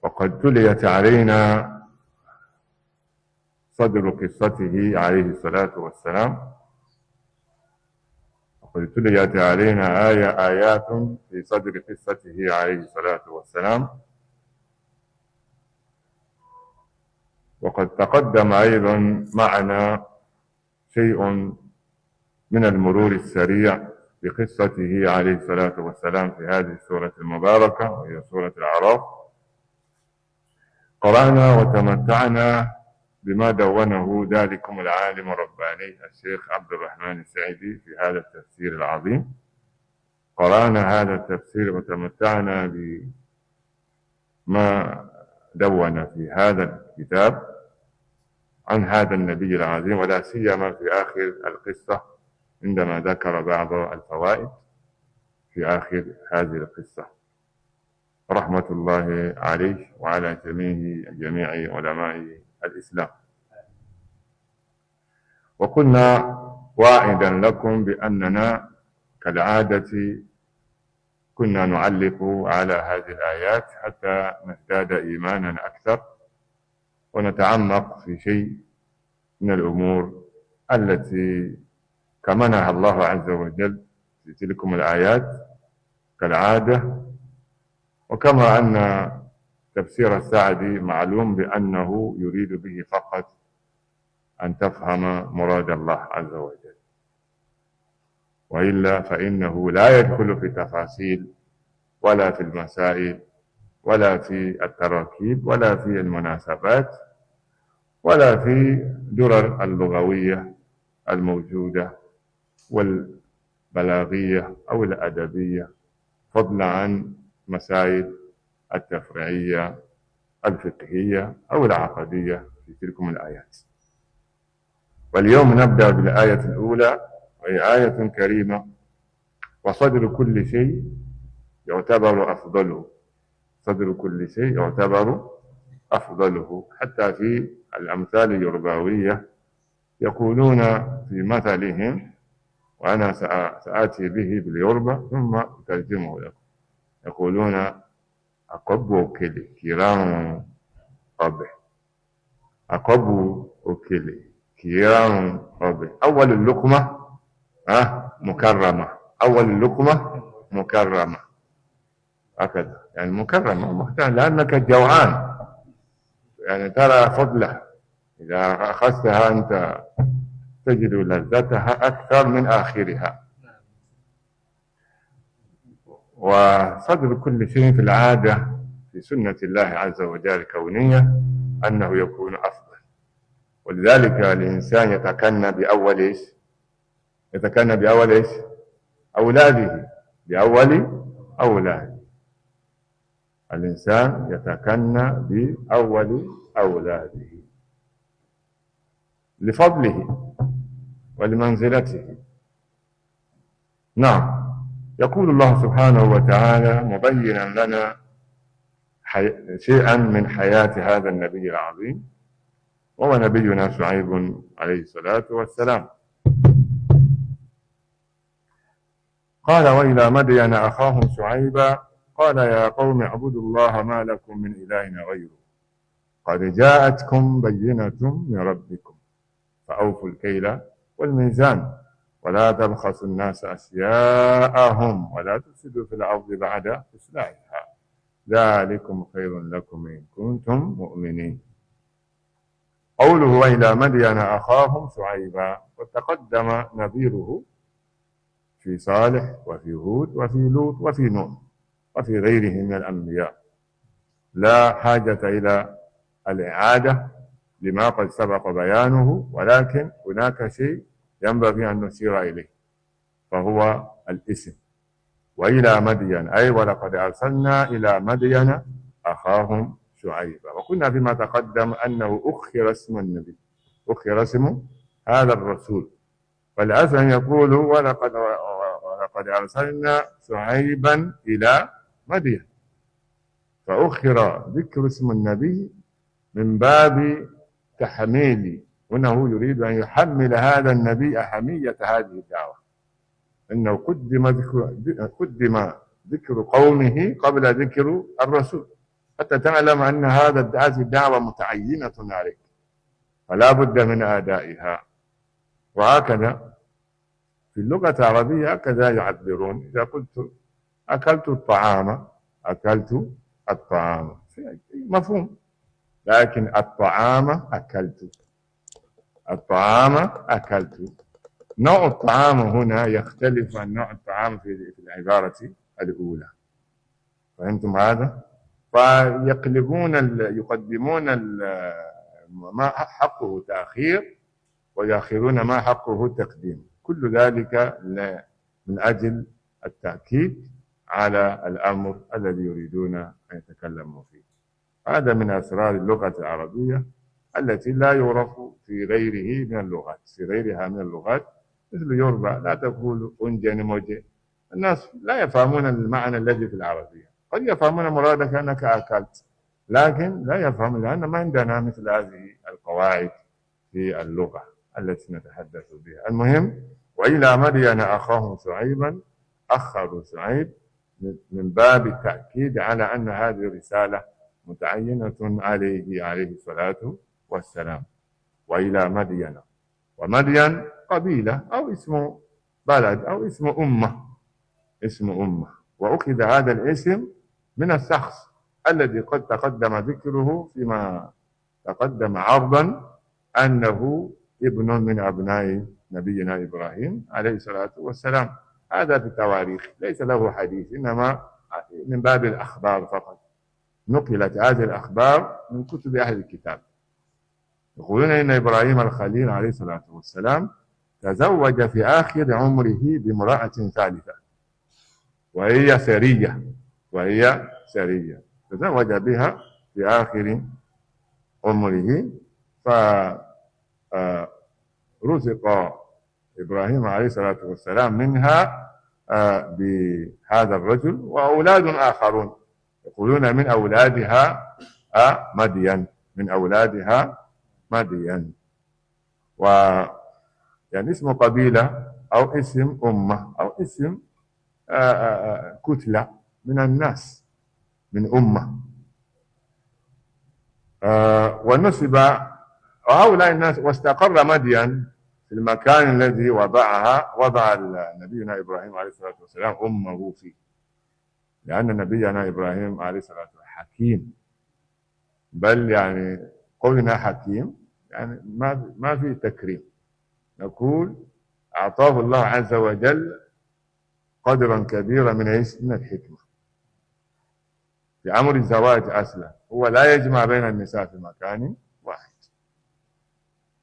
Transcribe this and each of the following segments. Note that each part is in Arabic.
وقد تليت علينا صدر قصته عليه الصلاة والسلام، وقد تليت علينا آيات في صدر قصته عليه الصلاة والسلام، وقد تقدم أيضا معنا شيء من المرور السريع بقصته عليه الصلاة والسلام في هذه السورة المباركة وهي سورة الأعراف. قرأنا وتمتعنا بما دونه ذلكم العالم الرباني الشيخ عبد الرحمن السعيدي في هذا التفسير العظيم. قرأنا هذا التفسير وتمتعنا بما دون في هذا الكتاب عن هذا النبي العظيم، ولا سيما في آخر القصة عندما ذكر بعض الفوائد في آخر هذه القصة، رحمة الله عليه وعلى جميع علماء الإسلام. وكنا واعدا لكم بأننا كالعادة كنا نعلق على هذه الآيات حتى نزداد إيمانا أكثر ونتعمق في شيء من الأمور التي كمنها الله عز وجل في تلكم الآيات كالعادة. وكما أن تفسير السعدي معلوم بأنه يريد به فقط أن تفهم مراد الله عز وجل، وإلا فإنه لا يدخل في التفاصيل ولا في المسائل ولا في التراكيب ولا في المناسبات ولا في درر اللغوية الموجودة والبلاغية أو الأدبية، فضلا عن مسائل التفريعية الفقهية أو العقدية في تلكم الآيات. واليوم نبدأ بالآية الأولى، وهي آية كريمة: وصدر كل شيء يعتبر أفضله. صدر كل شيء يعتبر أفضله. حتى في الأمثال اليربوية يقولون في مثلهم، وأنا سآتي به باليربة ثم أترجمه لكم، يقولون أقبو أكلي كيران قبه. أقبو أكلي كيران قبه. أول اللقمة مكرمة، أول اللقمة مكرمة، هكذا يعني مكرمة محتاج لأنك جوعان، يعني ترى فضلها، إذا أخذتها أنت تجد لذتها أكثر من آخرها. وصدر كل شيء في العادة في سنة الله عز وجل كونية أنه يكون أفضل، ولذلك الإنسان يتكنى بأول إيش؟ يتكنى بأول إيش؟ أولاده، بأول أولاده. الإنسان يتكنى بأول أولاده لفضله ولمنزلته. نعم، يقول الله سبحانه وتعالى مبينا لنا شيئا من حياة هذا النبي العظيم، وهو نبينا شعيب عليه الصلاة والسلام. قال: وإلى مدين أخاهم شعيبا قال يا قوم اعبدوا الله ما لكم من إله غيره قد جاءتكم بينة من ربكم فأوفوا الكيل والميزان ولا تبخسوا الناس أشياءهم ولا تفسدوا في الأرض بعد إصلاحها ذلكم خير لكم إن كنتم مؤمنين. قوله وإلى مدين أخاهم شعيبا، وتقدم نذيره في صالح وفي هود وفي لوط وفي نوح وفي غيره من الأنبياء، لا حاجة إلى الإعادة لما قد سبق بيانه، ولكن هناك شيء ينبغي أن نشير إليه فهو الاسم. وإلى مدين أي ولقد أرسلنا إلى مدين أخاهم شعيبا. وكنا فيما تقدم أنه أخر اسم النبي، أخر اسم هذا الرسول، والأذن يقول ولقد أرسلنا شعيبا إلى مدين، فأخر ذكر اسم النبي من باب تحميل، وأنه يريد أن يحمل هذا النبي أهمية هذه الدعوة، أنه قدم ذكر قومه قبل ذكر الرسول، حتى تعلم أن هذه الدعوة متعينة عليك، فلا بد من أدائها. وهكذا في اللغة العربية هكذا يعبرون. إذا قلت أكلت الطعام، أكلت الطعام مفهوم، لكن الطعام أكلت، الطعام أكلت، نوع الطعام هنا يختلف عن نوع الطعام في العبارة الأولى. فهمتم هذا؟ فيقلبون يقدمون ما حقه تأخير ويأخرون ما حقه تقديم، كل ذلك من أجل التأكيد على الأمر الذي يريدون أن يتكلموا فيه. هذا من أسرار اللغة العربية التي لا يعرف في غيره من اللغات، في غيرها من اللغات مثل يوربا لا تقول أنجن موجه، الناس لا يفهمون المعنى الذي في العربية، قد يفهمون مرادك أنك أكلت، لكن لا يفهم، لأن ما عندنا مثل هذه القواعد في اللغة التي نتحدث بها. المهم، وإلى مدين أخاهم شعيبا، أخروا شعيب من باب التأكيد على أن هذه الرسالة متعينة عليه الصلاة والسلام. وإلى مدين، ومدين قبيلة أو اسم بلد أو اسم أمة، اسم أمة، وأخذ هذا الاسم من الشخص الذي قد تقدم ذكره فيما تقدم عرضا أنه ابن من أبناء نبينا إبراهيم عليه الصلاة والسلام. هذا في التواريخ ليس له حديث، إنما من باب الأخبار فقط، نقلت هذه الأخبار من كتب أهل الكتاب. يقولون إن إبراهيم الخليل عليه الصلاة والسلام تزوج في آخر عمره بامرأة ثالثة، وهي سرية، تزوج بها في آخر عمره، فرزق إبراهيم عليه الصلاة والسلام منها بهذا الرجل وأولاد آخرون، يقولون من أولادها مدين، من أولادها مدين. يعني اسم قبيلة أو اسم أمة أو اسم كتلة من الناس، من أمة. ونسب هؤلاء الناس، واستقر مدين في المكان الذي وضع نبينا إبراهيم عليه الصلاة والسلام أمه فيه، لأن نبينا إبراهيم عليه الصلاة والسلام حكيم، بل يعني قولنا حكيم يعني ما في تكريم، نقول أعطاه الله عز وجل قدرا كبيرا من الحكمة في أمر الزواج. أصلا هو لا يجمع بين النساء في مكان واحد،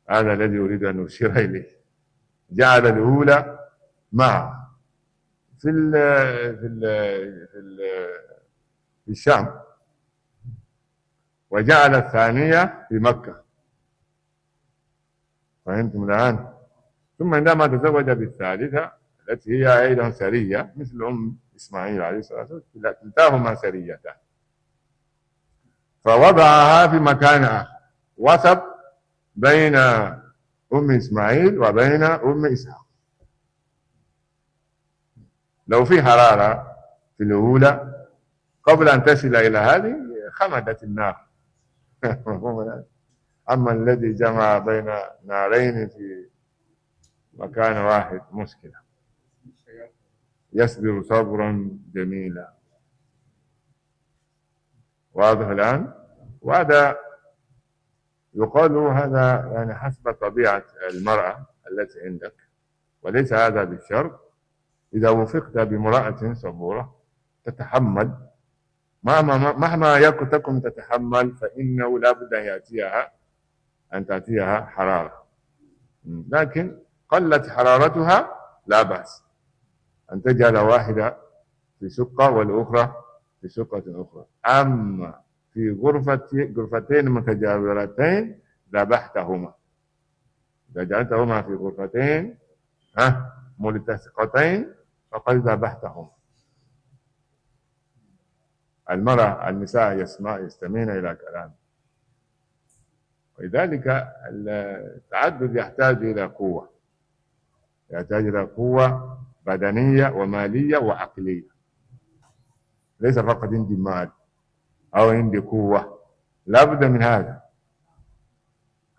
هذا الذي يريد أن أشير إليه. جعل الأولى معه في الشام، وجعل الثانية في مكة. فهمتم الآن؟ ثم عندما تزوج بالثالثة التي هي أيضا سرية مثل أم إسماعيل عليه الصلاة والسلام، كلتاهما سريتان، فوضعها في مكان آخر، وسط بين أم إسماعيل وبين أم إسحاق. لو في حرارة في الأولى قبل أن تصل إلى هذه خمدت النار. أما الذي جمع بين نارين في مكان واحد مشكلة، يصبر صبرا جميلا. واضح الآن؟ وهذا يقال هذا يعني حسب طبيعة المرأة التي عندك، وليس هذا بالشرط. إذا وفقت بامرأة صبورة تتحمل مهما تكن تتحمل، فإنه لا بد أن تأتيها حرارة، لكن قلت حرارتها لا بأس أن تجعل واحدة في شقة والأخرى في شقة أخرى. أما في غرفتين متجاورتين ذبحتهما، إذا جعلتهما في غرفتين ملتصقتين فقد ذبحتهما. النساء يستمعن إلى كلام، ولذلك التعدد يحتاج إلى قوة بدنية ومالية وعقلية، ليس فقط عندي مال أو عندي قوة، لا بد من هذا.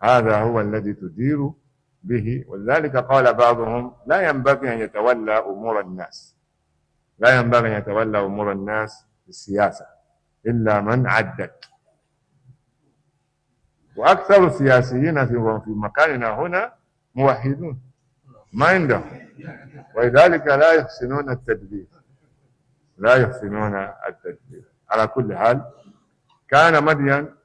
هذا هو الذي تدير به. ولذلك قال بعضهم لا ينبغي أن يتولى أمور الناس، لا ينبغي أن يتولى أمور الناس في السياسة إلا من عدل. وأكثر السياسيين في مكاننا هنا موحدون ما عندهم، ولذلك لا يحسنون التدبير، لا يحسنون التدبير. على كل حال، كان مدين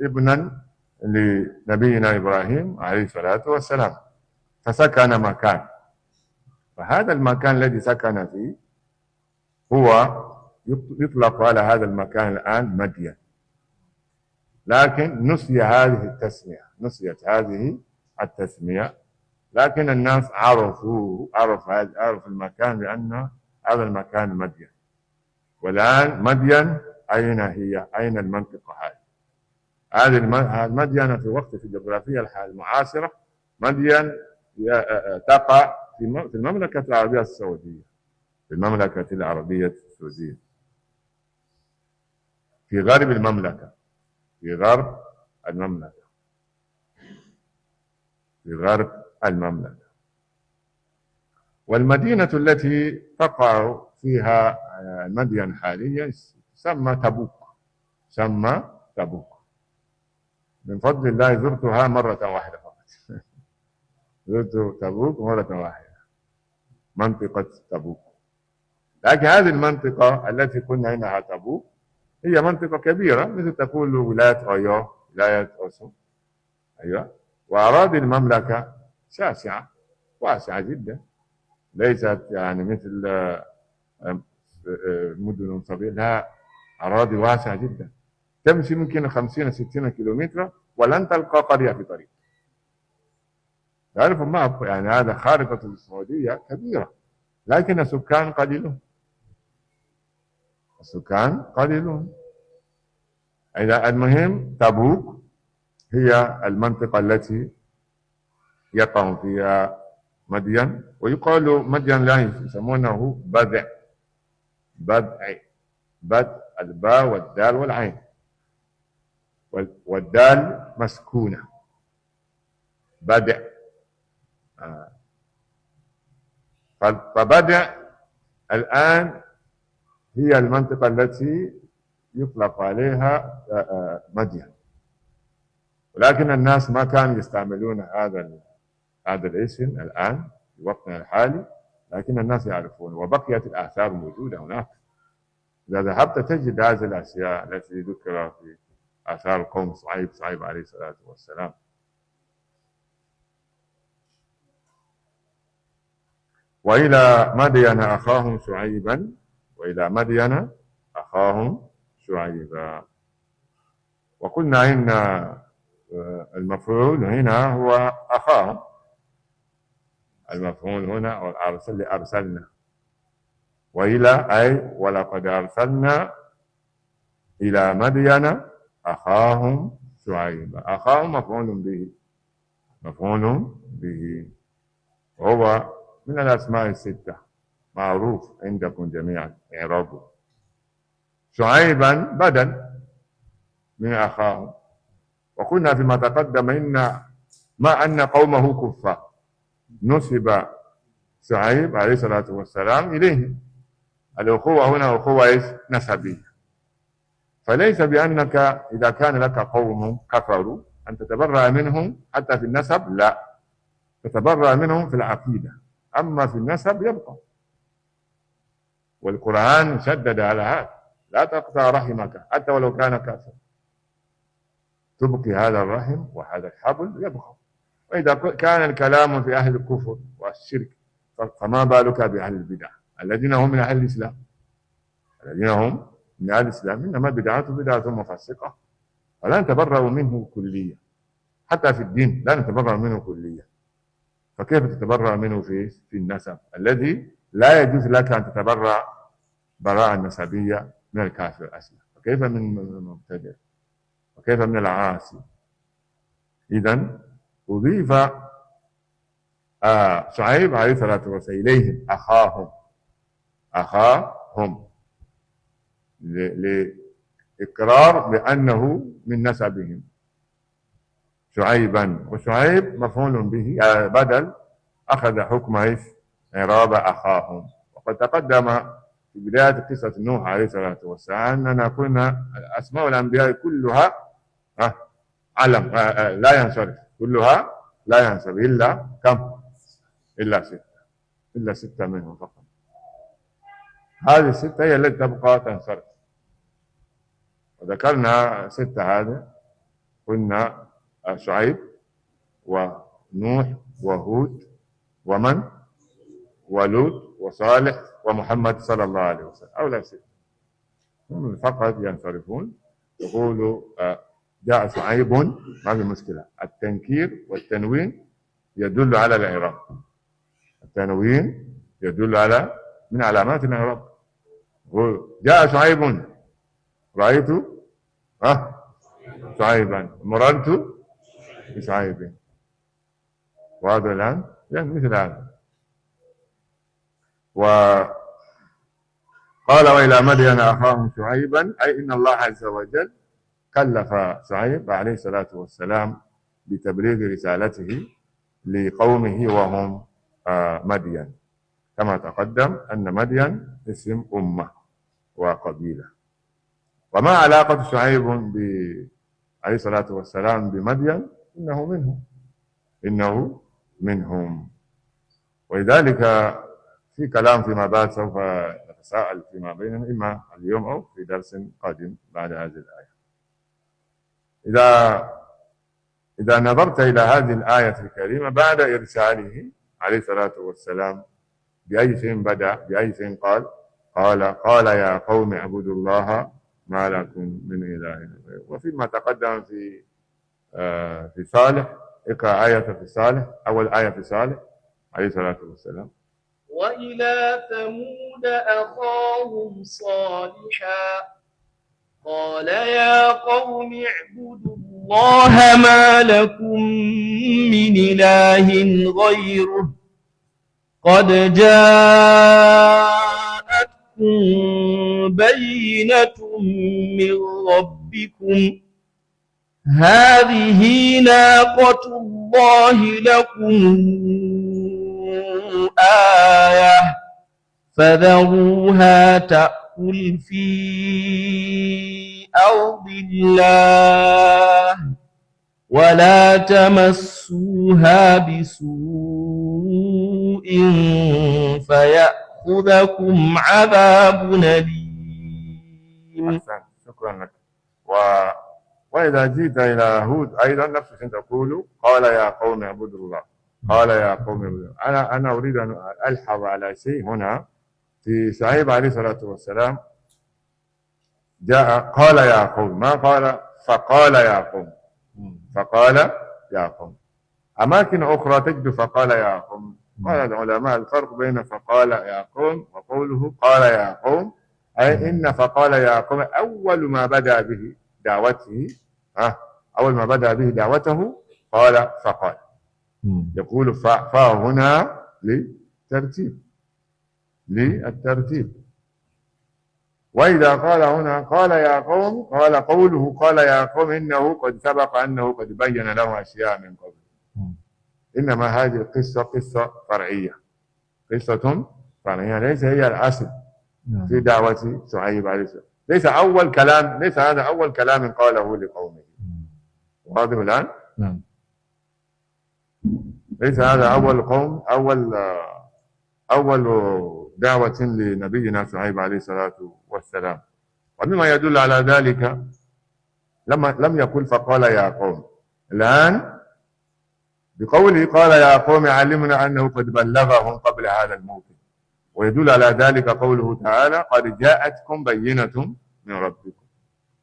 ابنا لنبينا إبراهيم عليه الصلاة والسلام، فسكن مكان، فهذا المكان الذي سكن فيه هو يطلق على هذا المكان الآن مدين، لكن نسي هذه التسمية، نسيت هذه التسمية، لكن الناس عرف المكان بأن هذا المكان مدين. والآن مدين أين هي؟ أين المنطقة هذه مدين في الجغرافيا المعاصرة، مدين تقع في المملكة العربية السعودية، في المملكة العربية السعودية، في غرب المملكة، في غرب المملكة، في غرب المملكة. والمدينة التي تقع فيها مدين حاليا تسمى تبوك، تسمى تبوك. من فضل الله زرتها مرة واحدة فقط زرت تبوك مرة واحدة، منطقة تبوك. لكن هذه المنطقة التي قلنا إنها تبوك هي منطقة كبيرة، مثل تقول ولاية أيو، ولاية أوسو، أيوة. وأراضي المملكة شاسعة، واسعة جدا، ليست يعني مثل مدن صغيرة، لا، أراضي واسعة جدا، تمشي ممكن 50-60 كيلومتر ولن تلقى قرية في طريق. تعرف ما يعني هذا خارطة السعودية كبيرة، لكن السكان قليلون، السكان قليلون. إذا المهم تبوك هي المنطقة التي يقع فيها مدين، ويقال مدين لا يسمونه بدع، بدع الباء والدال والعين، والدال مسكونة، بدع. فبدع الآن هي المنطقة التي يطلق عليها مدين، ولكن الناس ما كانوا يستعملون هذا الاسم الآن في وقتنا الحالي، لكن الناس يعرفون، وبقيت الآثار موجودة هناك. إذا ذهبت تجد هذه الأشياء التي ذكر في آثار القوم صعيب عليه الصلاة والسلام. وإلى مدين أخاهم شعيبا، وإلى مدين أخاهم شعيبا. وقلنا إن المفعول هنا هو أخاهم، المفعول هنا أرسلنا، وإلى أي ولقد أرسلنا إلى مدين أخاهم شعيبا. أخاهم مفعول به، مفعول به، وهو من الأسماء الستة، معروف عندكم جميعا إعرابه. شعيبا بدل من أخاهم. وقلنا فيما تقدم إن ما أن قومه كفار نسب شعيب عليه الصلاة والسلام إليه. الأخوة هنا أخوة إيش؟ نسبية. فليس بأنك إذا كان لك قوم كفروا أن تتبرأ منهم حتى في النسب، لا، تتبرأ منهم في العقيدة، أما في النسب يبقى. والقرآن شدد على هذا، لا تقطع رحمك حتى ولو كان كافر، تبقي هذا الرحم وهذا الحبل يبقى. وإذا كان الكلام في أهل الكفر والشرك فما بالك بأهل البدع الذين هم من أهل الإسلام، الذين هم من أهل الإسلام. إنما بدعته بدعة مفسقة، ولا نتبرأ منه كليا، حتى في الدين لا نتبرأ منه كليا. فكيف تتبرأ منه في النسب الذي لا يجوز لك أن تتبرأ براءة نسبية من الكافر أصلا، وكيف من المبتدع، وكيف من العاصي. إذن أضيف شعيب عليه الصلاة والسلام إليهم أخاهم إقرار بأنه من نسبهم شعيبا، وشعيب مفعول به بدل، أخذ حكم إيش؟ إعراب أخاهم. وقد تقدم في بداية قصة نوح عليه الصلاة والسلام أننا قلنا أسماء الأنبياء كلها علم لا ينصرف، كلها لا ينصرف إلا كم؟ إلا ستة، إلا ستة منهم فقط. هذه الستة هي التي تبقى تنصرف، وذكرنا ستة هذه، قلنا شعيب ونوح وهود ومن ولوط وصالح ومحمد صلى الله عليه وسلم، أولى ستة هم فقط ينصرفون. يقول جاء شعيب، ما في مشكلة. التنكير والتنوين يدل على الإعراب، التنوين يدل على من علامات الإعراب. جاء شعيب، رأيت شعيبا، مررت بشعيب. وهذا الآن يعني مثل هذا. وقال وإلى مدين أخاهم شعيبا، أي إن الله عز وجل كلف شعيب عليه الصلاة والسلام بتبليغ رسالته لقومه وهم مدين، كما تقدم أن مدين اسم أمة وقبيلة. وما علاقة شعيب عليه الصلاة والسلام بمدين؟ إنه منهم. ولذلك في كلام فيما بعد سوف نتساءل فيما بيننا، إما اليوم أو في درس قادم بعد هذه الآية. إذا نظرت إلى هذه الآية الكريمة بعد إرساله عليه الصلاة والسلام، بأي شيء بدأ؟ بأي شيء قال؟ قال يا قوم اعبدوا الله ما لكم من إله غيره. وفيما تقدم في صالح، اقرأ آية في صالح، أول آية في صالح عليه الصلاة والسلام. وإلى ثمود أخاهم صالحا قال يا قوم اعبدوا الله ما لكم من إله غيره قد جاءتكم بينة من ربكم هذه ناقة الله لكم آية فذروها تأكل في أرض الله ولا تمسوها بسوء فيأخذكم عذاب أليم. شكرا لك. وإذا جئت إلى هود أيضا نفس الشيء تقول قال يا قوم اعبدوا الله، قال يا قوم اعبدوا الله. أنا أريد أن ألحظ على شيء هنا. في شعيب عليه الصلاة والسلام جاء قال يا قوم، ما قال فقال يا قوم، فقال يا قوم. أماكن أخرى تجد فقال يا قوم. قال العلماء الفرق بين فقال يا قوم وقوله قال يا قوم، أي إن فقال يا قوم أول ما بدأ به دعوته، أول ما بدأ به دعوته قال فقال. يقول فهنا للترتيب. وإذا قال هنا قال يا قوم، قال قوله قال يا قوم إنه قد سبق أنه قد بين له أشياء من قبل. إنما هذه القصة قصة فرعية، قصة فرعية، ليس هي الأصل في دعوة شعيب عليه السلام. ليس هذا أول كلام قاله لقومه. واضح الآن؟ ليس هذا أول دعوة لنبينا شعيب عليه الصلاة والسلام. ومما يدل على ذلك لم يقل فقال يا قوم. الآن بقوله قال يا قوم علمنا أنه قد بلغهم قبل هذا الموقف. ويدل على ذلك قوله تعالى قد جاءتكم بينة من ربكم.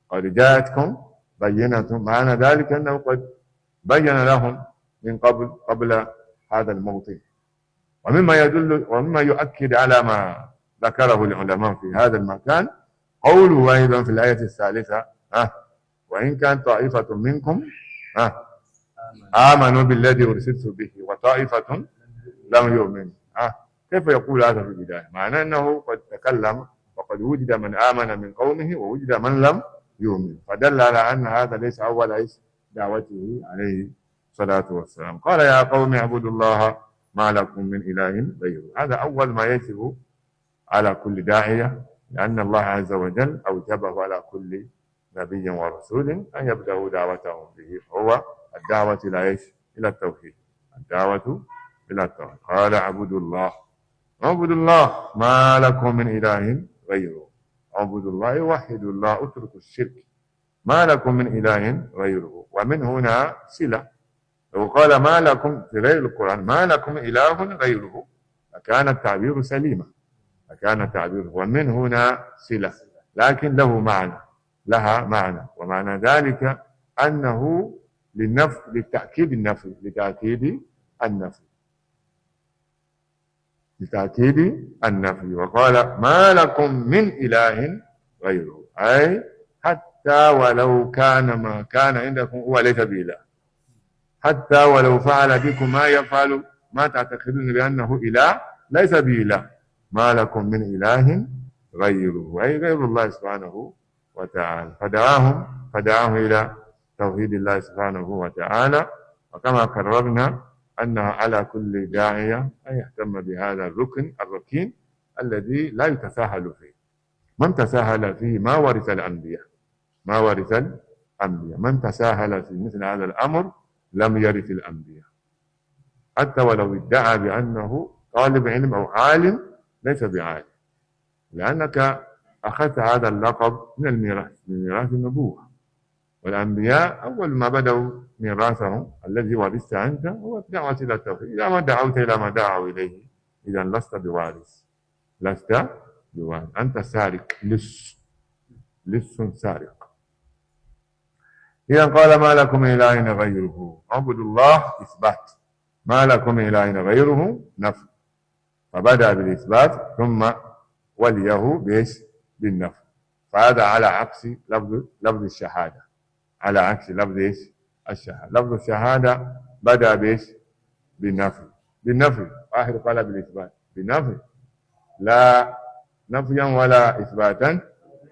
قد جاءتكم بينة، معنى ذلك أنه قد بين لهم من قبل هذا الموقف. ومما يؤكد على ما ذكره العلماء في هذا المكان قوله أيضا في الآية الثالثة وإن كان طائفة منكم آمنوا بالذي أرسلت به وطائفة لم يؤمنوا. كيف يقول هذا في البداية؟ معناه أنه قد تكلم وقد وجد من آمن من قومه ووجد من لم يؤمن، فدل على أن هذا ليس أول دعوته عليه الصلاة والسلام. قال يا قوم اعبدوا الله ما لكم من إله غيره. هذا أول ما يجب على كل داعية، لأن الله عز وجل أوجبه على كل نبي ورسول أن يبدأوا دعوتهم به، هو الدعوة إلى التوحيد، الدعوة إلى التوحيد. قال اعبدوا الله، اعبدوا الله ما لكم من إله غيره. اعبدوا الله، وحدوا الله، اتركوا الشرك، ما لكم من إله غيره. ومن هنا صلة، لو قال ما لكم في غير القرآن ما لكم إله غيره لكان التعبير سليما، لكان التعبير، ومن هنا صلة، لكن له معنى، لها معنى، ومعنى ذلك أنه لتأكيد النفي، لتأكيد النفي. وقال ما لكم من إله غيره، أي حتى ولو كان ما كان عندكم هو ليس بإله، حتى ولو فعل بكم ما يفعل، ما تعتقدون بأنه إله، ليس بإله. ما لكم من إله غيره، أي غير الله سبحانه وتعالى. فدعاهم إلى توحيد الله سبحانه وتعالى. وكما قررنا أن على كل داعية أن يهتم بهذا الركين الذي لا يتساهل فيه. من تساهل فيه ما ورث الأنبياء، من تساهل في مثل هذا الأمر لم يرث الأنبياء، حتى ولو ادعى بأنه طالب علم أو عالم، ليس بعالم، لأنك أخذت هذا اللقب من ميراث النبوة. والأنبياء أول ما بدأوا ميراثهم الذي ورثت أنت هو الدعوة إلى التوحيد. إذا ما دعوت إلى ما دعوا إليه إذا لست بوارث، أنت سارق، لص سارق. إذا قال ما لكم من إله غيره، اعبدوا الله إثبات، ما لكم من إله غيره نفي، فبدأ بالإثبات ثم وليه بالنفي. فهذا على عكس لفظ الشهادة، على عكس لفظ الشهادة. لفظ الشهادة بدأ بالنفي، آخر قال بالإثبات، بالنفي، لا نفيا ولا إثباتا،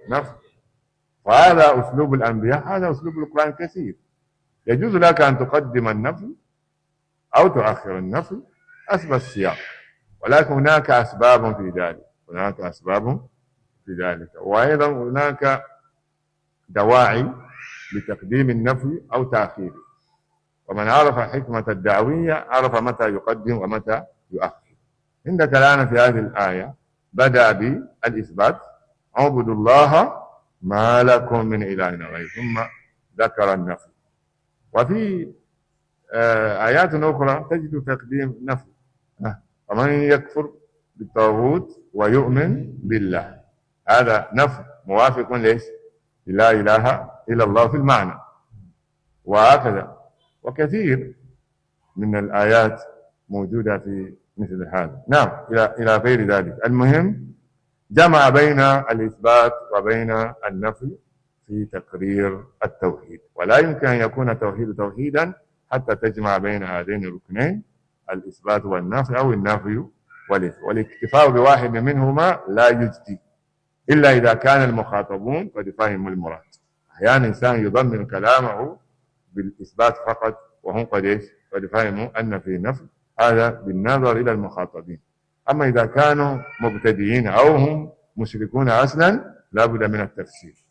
نفي. وهذا أسلوب الأنبياء، هذا أسلوب القرآن كثير. يجوز لك أن تقدم النفي أو تؤخر النفي حسب السياق، ولكن هناك أسباب في ذلك، وأيضا هناك دواعي لتقديم النفي أو تأخيره. ومن عرف حكمة الدعوية عرف متى يقدم ومتى يؤخر. عندك الآن في هذه الآية بدأ بالإثبات، اعبدوا الله ما لكم من إله غيره، ثم ذكر النفي. وفي آيات أخرى تجد تقديم نفي، ومن يكفر بالطاغوت ويؤمن بالله، هذا نفي موافق لا إله إلا الله في المعنى، وهكذا. وكثير من الآيات موجودة في مثل هذا. نعم، إلى غير ذلك. المهم جمع بين الإثبات وبين النفي في تقرير التوحيد، ولا يمكن أن يكون التوحيد توحيدا حتى تجمع بين هذين الركنين، الإثبات والنفي، أو النفي والإثبات. والاكتفاء بواحد منهما لا يجدي إلا إذا كان المخاطبون قد فهموا المراد. أحيانا الإنسان يضمن كلامه بالإثبات فقط وهم قد فهموا أن في نفي، هذا بالنظر إلى المخاطبين. أما إذا كانوا مبتدئين أو هم مشركون أصلا لا بد من التفسير.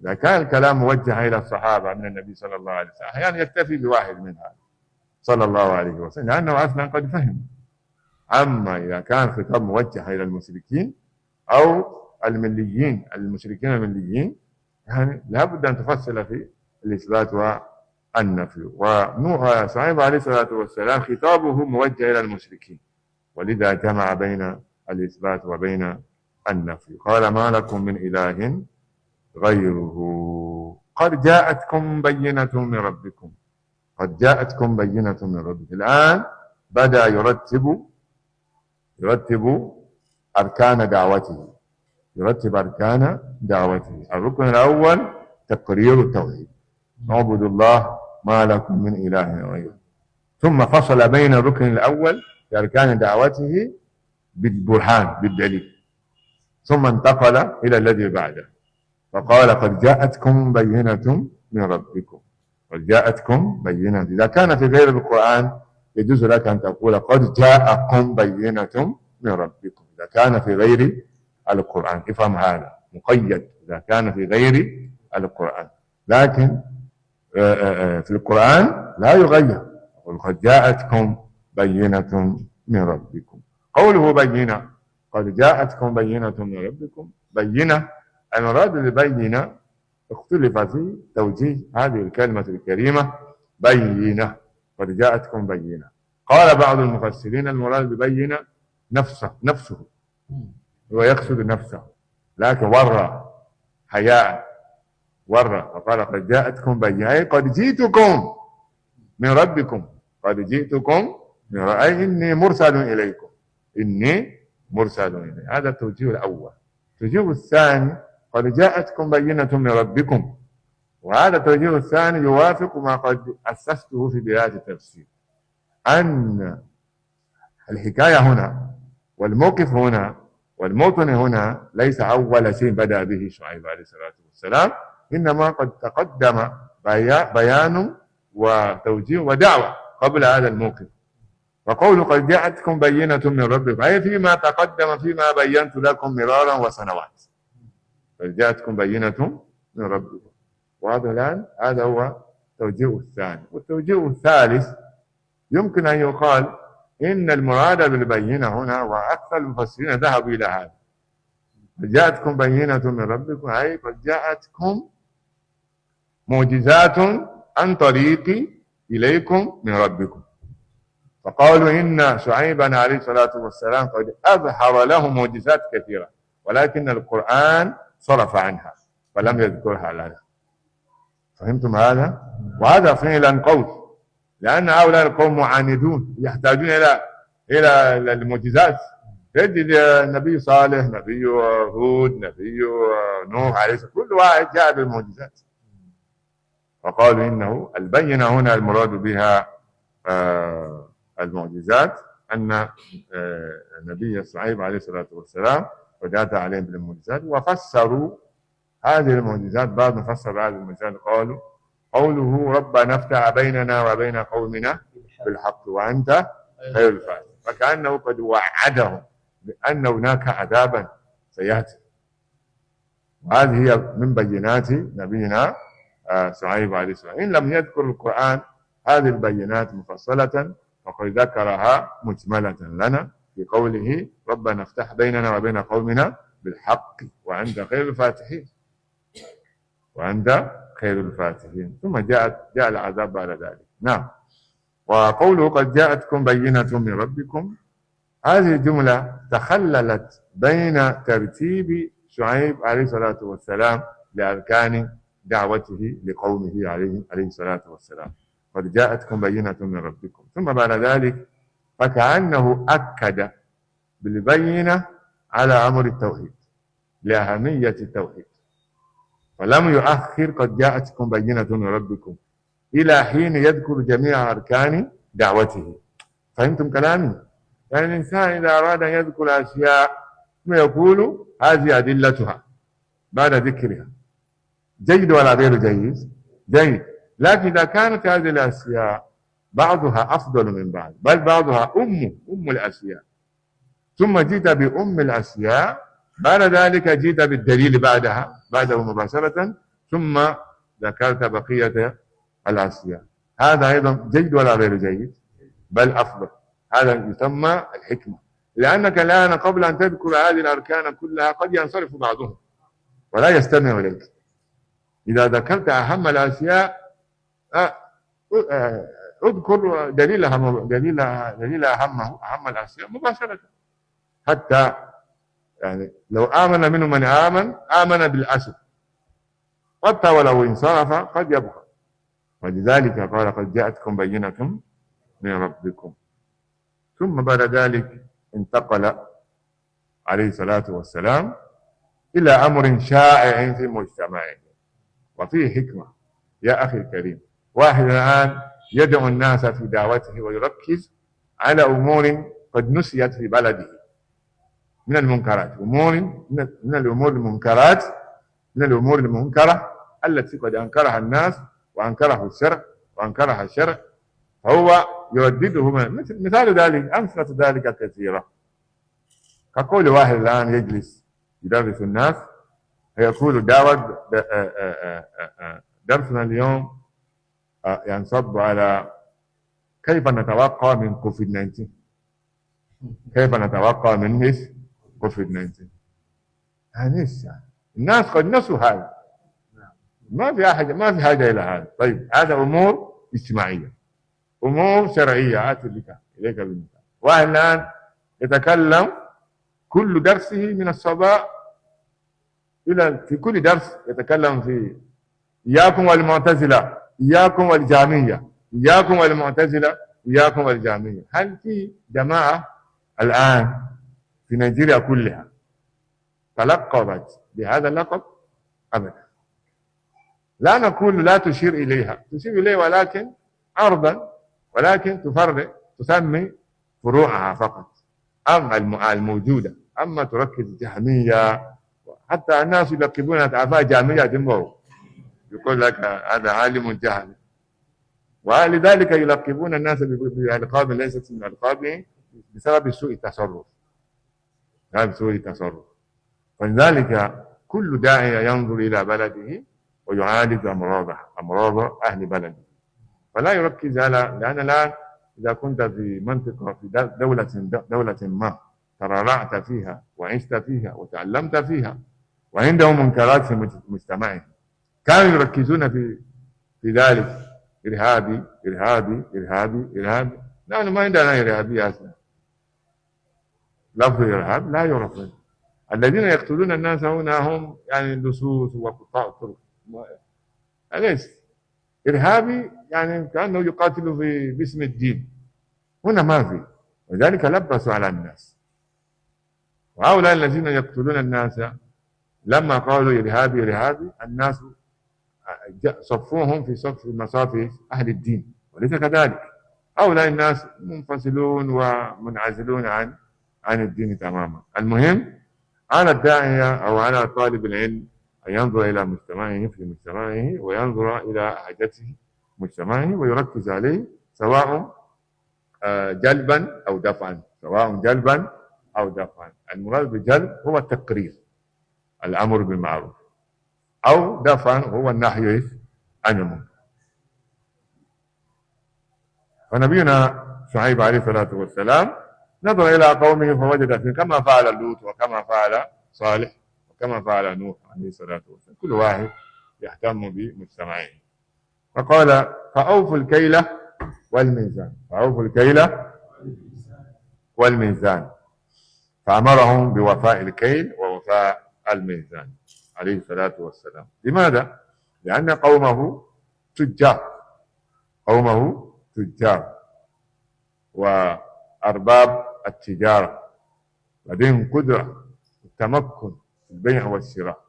إذا كان الكلام موجه إلى الصحابة من النبي صلى الله عليه وسلم أحيانا يكتفي بواحد منها صلى الله عليه وسلم لأنه أصلا قد فهم. أما إذا كان الخطاب موجه إلى المشركين أو المشركين المليين، يعني لا بد أن تفصل في الإثبات والنفي. وشعيب عليه الصلاة والسلام خطابه موجه إلى المشركين، ولذا جمع بين الإثبات وبين النفي. قال ما لكم من إله غيره قد جاءتكم بينة من ربكم، الآن بدأ يرتب أركان دعوته، الركن الأول تقرير التوحيد، اعبدوا الله ما لكم من إله غيره. ثم فصل بين الركن الأول في أركان دعوته بالبرهان، بالدليل، ثم انتقل إلى الذي بعده. فقال قد جاءتكم بينة من ربكم. قد جاءتكم بينة. إذا كان في غير القرآن يجوز لك أن تقول قد جاءكم بينة من ربكم. إذا كان في غير القرآن افهم هذا مقيد إذا كان في غير القرآن، لكن في القرآن لا يغير. قد جاءتكم بينة من ربكم. قوله بينة قد جاءتكم بينة من ربكم، بينة المراد بالبينة اختلف في توجيه هذه الكلمة الكريمة بينة. قد جاءتكم بينة. قال بعض المفسرين المراد ببينة نفسه هو يقصد نفسه، لكن ورى حياء ورى فقال قد جاءتكم بينة أي قد جئتكم من ربكم. قد جئتكم من ربكم أي إني مرسل إليكم. إني مرسل إليكم. هذا التوجيه الأول. التوجيه الثاني قد جاءتكم بينة من ربكم، وهذا التوجيه الثاني يوافق ما قد أسسته في بداية التفسير، أن الحكاية هنا والموقف هنا والموطن هنا ليس أول شيء بدأ به شعيب عليه الصلاة والسلام، إنما قد تقدم بيان وتوجيه ودعوة قبل هذا الموقف. فقول قد جاءتكم بينة من ربكم أي فيما تقدم فيما بينت لكم مرارا وسنوات. قد جاءتكم بينة من ربكم. وهذا الآن هذا هو التوجيه الثاني. والتوجيه الثالث يمكن أن يقال إن المراد بالبينة هنا وأكثر المفسرين ذهبوا إلى هذا. قد جاءتكم بينة من ربكم أي قد جاءتكم معجزات عن طريق إليكم من ربكم. فقالوا إن شعيبا عليه الصلاة والسلام قد أظهر له معجزات كثيرة، ولكن القرآن صرف عنها فلم يذكرها لنا. فهمتم هذا؟ وهذا فعلا قول، لأن هؤلاء القوم معاندون يحتاجون إلى المعجزات. تجد نبي صالح، نبي هود، نبي نوح عليه السلام، كل واحد جاء بالمعجزات. فقالوا إنه البينة هنا المراد بها المعجزات، أن النبي شعيب عليه الصلاة والسلام قد أتى عليهم بالمعجزات. وفسروا هذه المعجزات، بعد ما فسر هذه المعجزات قالوا قوله ربنا افتح بيننا وبين قومنا بالحق وأنت خير الفاتحين، فكأنه قد وعدهم بأن هناك عذابا سيأتي. وهذه هي من بينات نبينا شعيب عليه السلام. إن لم يذكر القرآن هذه البينات مفصلة فقد ذكرها مجملة لنا في قوله ربنا افتح بيننا وبين قومنا بالحق وأنت خير الفاتحين. وأنت خير الفاتحين. ثم جاء العذاب بعد ذلك. نعم. وقوله قد جاءتكم بينة من ربكم، هذه الجملة تخللت بين ترتيب شعيب عليه الصلاة والسلام لأركان دعوته لقومه عليه الصلاة والسلام. قد جاءتكم بينة من ربكم، ثم بعد ذلك فكأنه أكد بالبينة على أمر التوحيد لأهمية التوحيد، ولم يؤخر قد جاءتكم بينة من ربكم إلى حين يذكر جميع أركان دعوته. فهمتم كلامي؟ يعني الإنسان إذا أراد أن يذكر أشياء ثم يقول هذه أدلتها بعد ذكرها، جيد ولا غير جيد؟ جيد. لكن إذا كانت هذه الأشياء بعضها أفضل من بعض، بل بعضها أم الأشياء، ثم جئت بأم الأشياء، بعد ذلك جئت بالدليل بعده مباشرة، ثم ذكرت بقية الأشياء، هذا أيضا جيد ولا غير جيد؟ بل أفضل. هذا يسمى الحكمة، لأنك الآن قبل أن تذكر هذه الأركان كلها قد ينصرف بعضهم ولا يستمع إليك. إذا ذكرت أهم الأشياء اذكر دليل أهم الأشياء مباشرة، حتى يعني لو آمن منه من آمن بالأصل، حتى ولو انصرف قد يبقى. ولذلك قال قد جاءتكم بينة من ربكم. ثم بعد ذلك انتقل عليه الصلاة والسلام إلى أمر شائع في مجتمعه وفيه حكمة. يا أخي الكريم، واحد الآن يدعو الناس في دعوته ويركز على أمور قد نسيت في بلده من المنكرات، أمور من الأمور المنكرات من الأمور المنكرة التي قد أنكرها الناس وأنكره الشرع وأنكرها الشرع، فهو يردده. مثال ذلك، أمثلة ذلك كثيرة، كقول واحد الآن يجلس يدرس الناس يقول درسنا اليوم ينصب على كيف نتوقع من كوفيد 19، كيف نتوقع من كوفيد 19. يعني الناس قد نسوا هذا، ما في حاجة إلى هذا. طيب هذا أمور اجتماعية، أمور شرعية. آتي بك إليك بالمثال. واحد الآن يتكلم كل درسه من الصباح في كل درس يتكلم في إياكم والمعتزلة، إياكم والجهمية، إياكم والمعتزلة، إياكم والجهمية. هل في جماعة الآن في نيجيريا كلها تلقبت بهذا اللقب؟ أبدا. لا نقول لا تشير إليها، تشير إليه ولكن عرضا، ولكن تسمي فروعها فقط، أما الموجودة. أما تركز جهمية، حتى الناس يلقبون أعفاء جهمية جنبه، يقول لك هذا عالم جهمي، ولذلك يلقبون الناس بألقاب ليست من ألقابهم بسبب سوء التصرف. بسبب سوء التصرف. ولذلك كل داعية ينظر إلى بلده ويعالج أمراض أهل بلده، فلا يركز على، لأن الآن إذا كنت في منطقة في دولة ما ترعرعت فيها وعشت فيها وتعلمت فيها وعندهم منكرات في مجتمعهم، كانوا يركزون في ذلك: إرهابي إرهابي إرهابي إرهابي. نحن ما عندنا إرهابي أصلا، لفظ إرهاب لا يعرف. الذين يقتلون الناس هنا هم يعني اللصوص وقطاع الطرق. أليس إرهابي يعني كأنه يقاتل باسم الدين؟ هنا ما في، ولذلك لبسوا على الناس. وهؤلاء الذين يقتلون الناس لما قالوا إرهابي إرهابي، الناس صفوهم في صف مصاف أهل الدين، وليس كذلك. هؤلاء الناس منفصلون ومنعزلون عن الدين تماما. المهم على الداعية أو على طالب العلم أن ينظر إلى مجتمعه في مجتمعه، وينظر إلى حاجته مجتمعه ويركز عليه، سواء جلبا أو دفعا، سواء جلبا أو دفعا. المراد بالجلب هو التقرير، الأمر بالمعروف، أو دفعا هو النهي عن المنكر. فنبينا شعيب عليه الصلاة والسلام نظر إلى قومه فوجد فيهم كما فعل لوط وكما فعل صالح وكما فعل نوح عليه الصلاة والسلام، كل واحد يهتم بمجتمعه. فقال: فأوفوا الكيل والميزان، فأوفوا الكيل والميزان. فأمرهم بوفاء الكيل ووفاء الميزان عليه الصلاة والسلام. لماذا؟ لأن قومه تجار وأرباب التجارة، لديهم قدرة التمكن في البيع والشراء.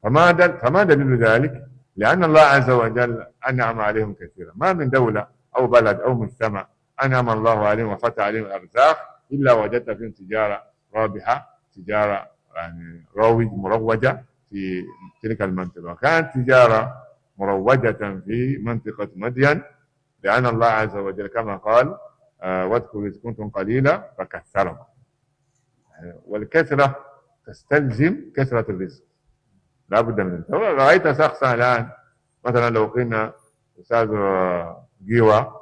فما دليل ذلك؟ لأن الله عز وجل أنعم عليهم كثيرا. ما من دولة أو بلد أو مجتمع أنعم الله عليهم وفتح عليهم الأرزاق إلا وجدت فيهم تجارة رابحة، تجارة يعني مروجة في تلك المنطقة. كانت تجارة مروجة في منطقة مدين، لأن الله عز وجل كما قال: واذكروا إذ كنتم قليلا فكثركم. والكثرة تستلزم كثرة الرزق، لا بد من ذلك. رأيت شخصا الآن مثلا لو قلنا: أستاذ جيوة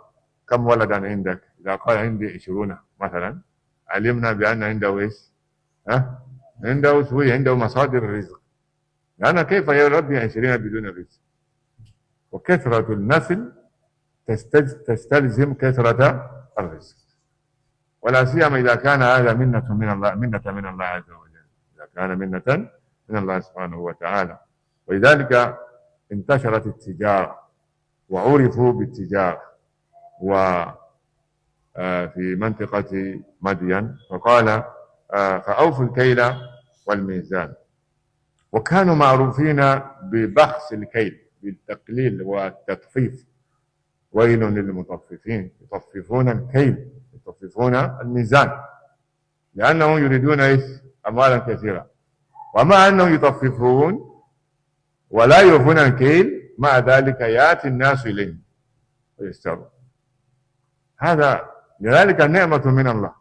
كم ولدا عندك؟ إذا قال عندي 20 مثلا، علمنا بأن عنده إيش؟ عنده مصادر الرزق، لأن كيف يربي 20 بدون رزق؟ وكثرة النسل تستلزم كثرة الرزق، ولا سيما إذا كان هذا منة من الله عز وجل، إذا كان منة من الله سبحانه وتعالى. ولذلك انتشرت التجارة وعرفوا بالتجارة في منطقة مدين. فقال: فأوفوا الكيل والميزان. وكانوا معروفين ببخس الكيل، بالتقليل والتطفيف. ويل للمطففين، يطففون الكيل، يطففون الميزان، لأنهم يريدون أموالا كثيرة. ومع أنهم يطففون ولا يوفون الكيل، مع ذلك يأتي الناس إليه ويشتروا. هذا لذلك النعمة من الله.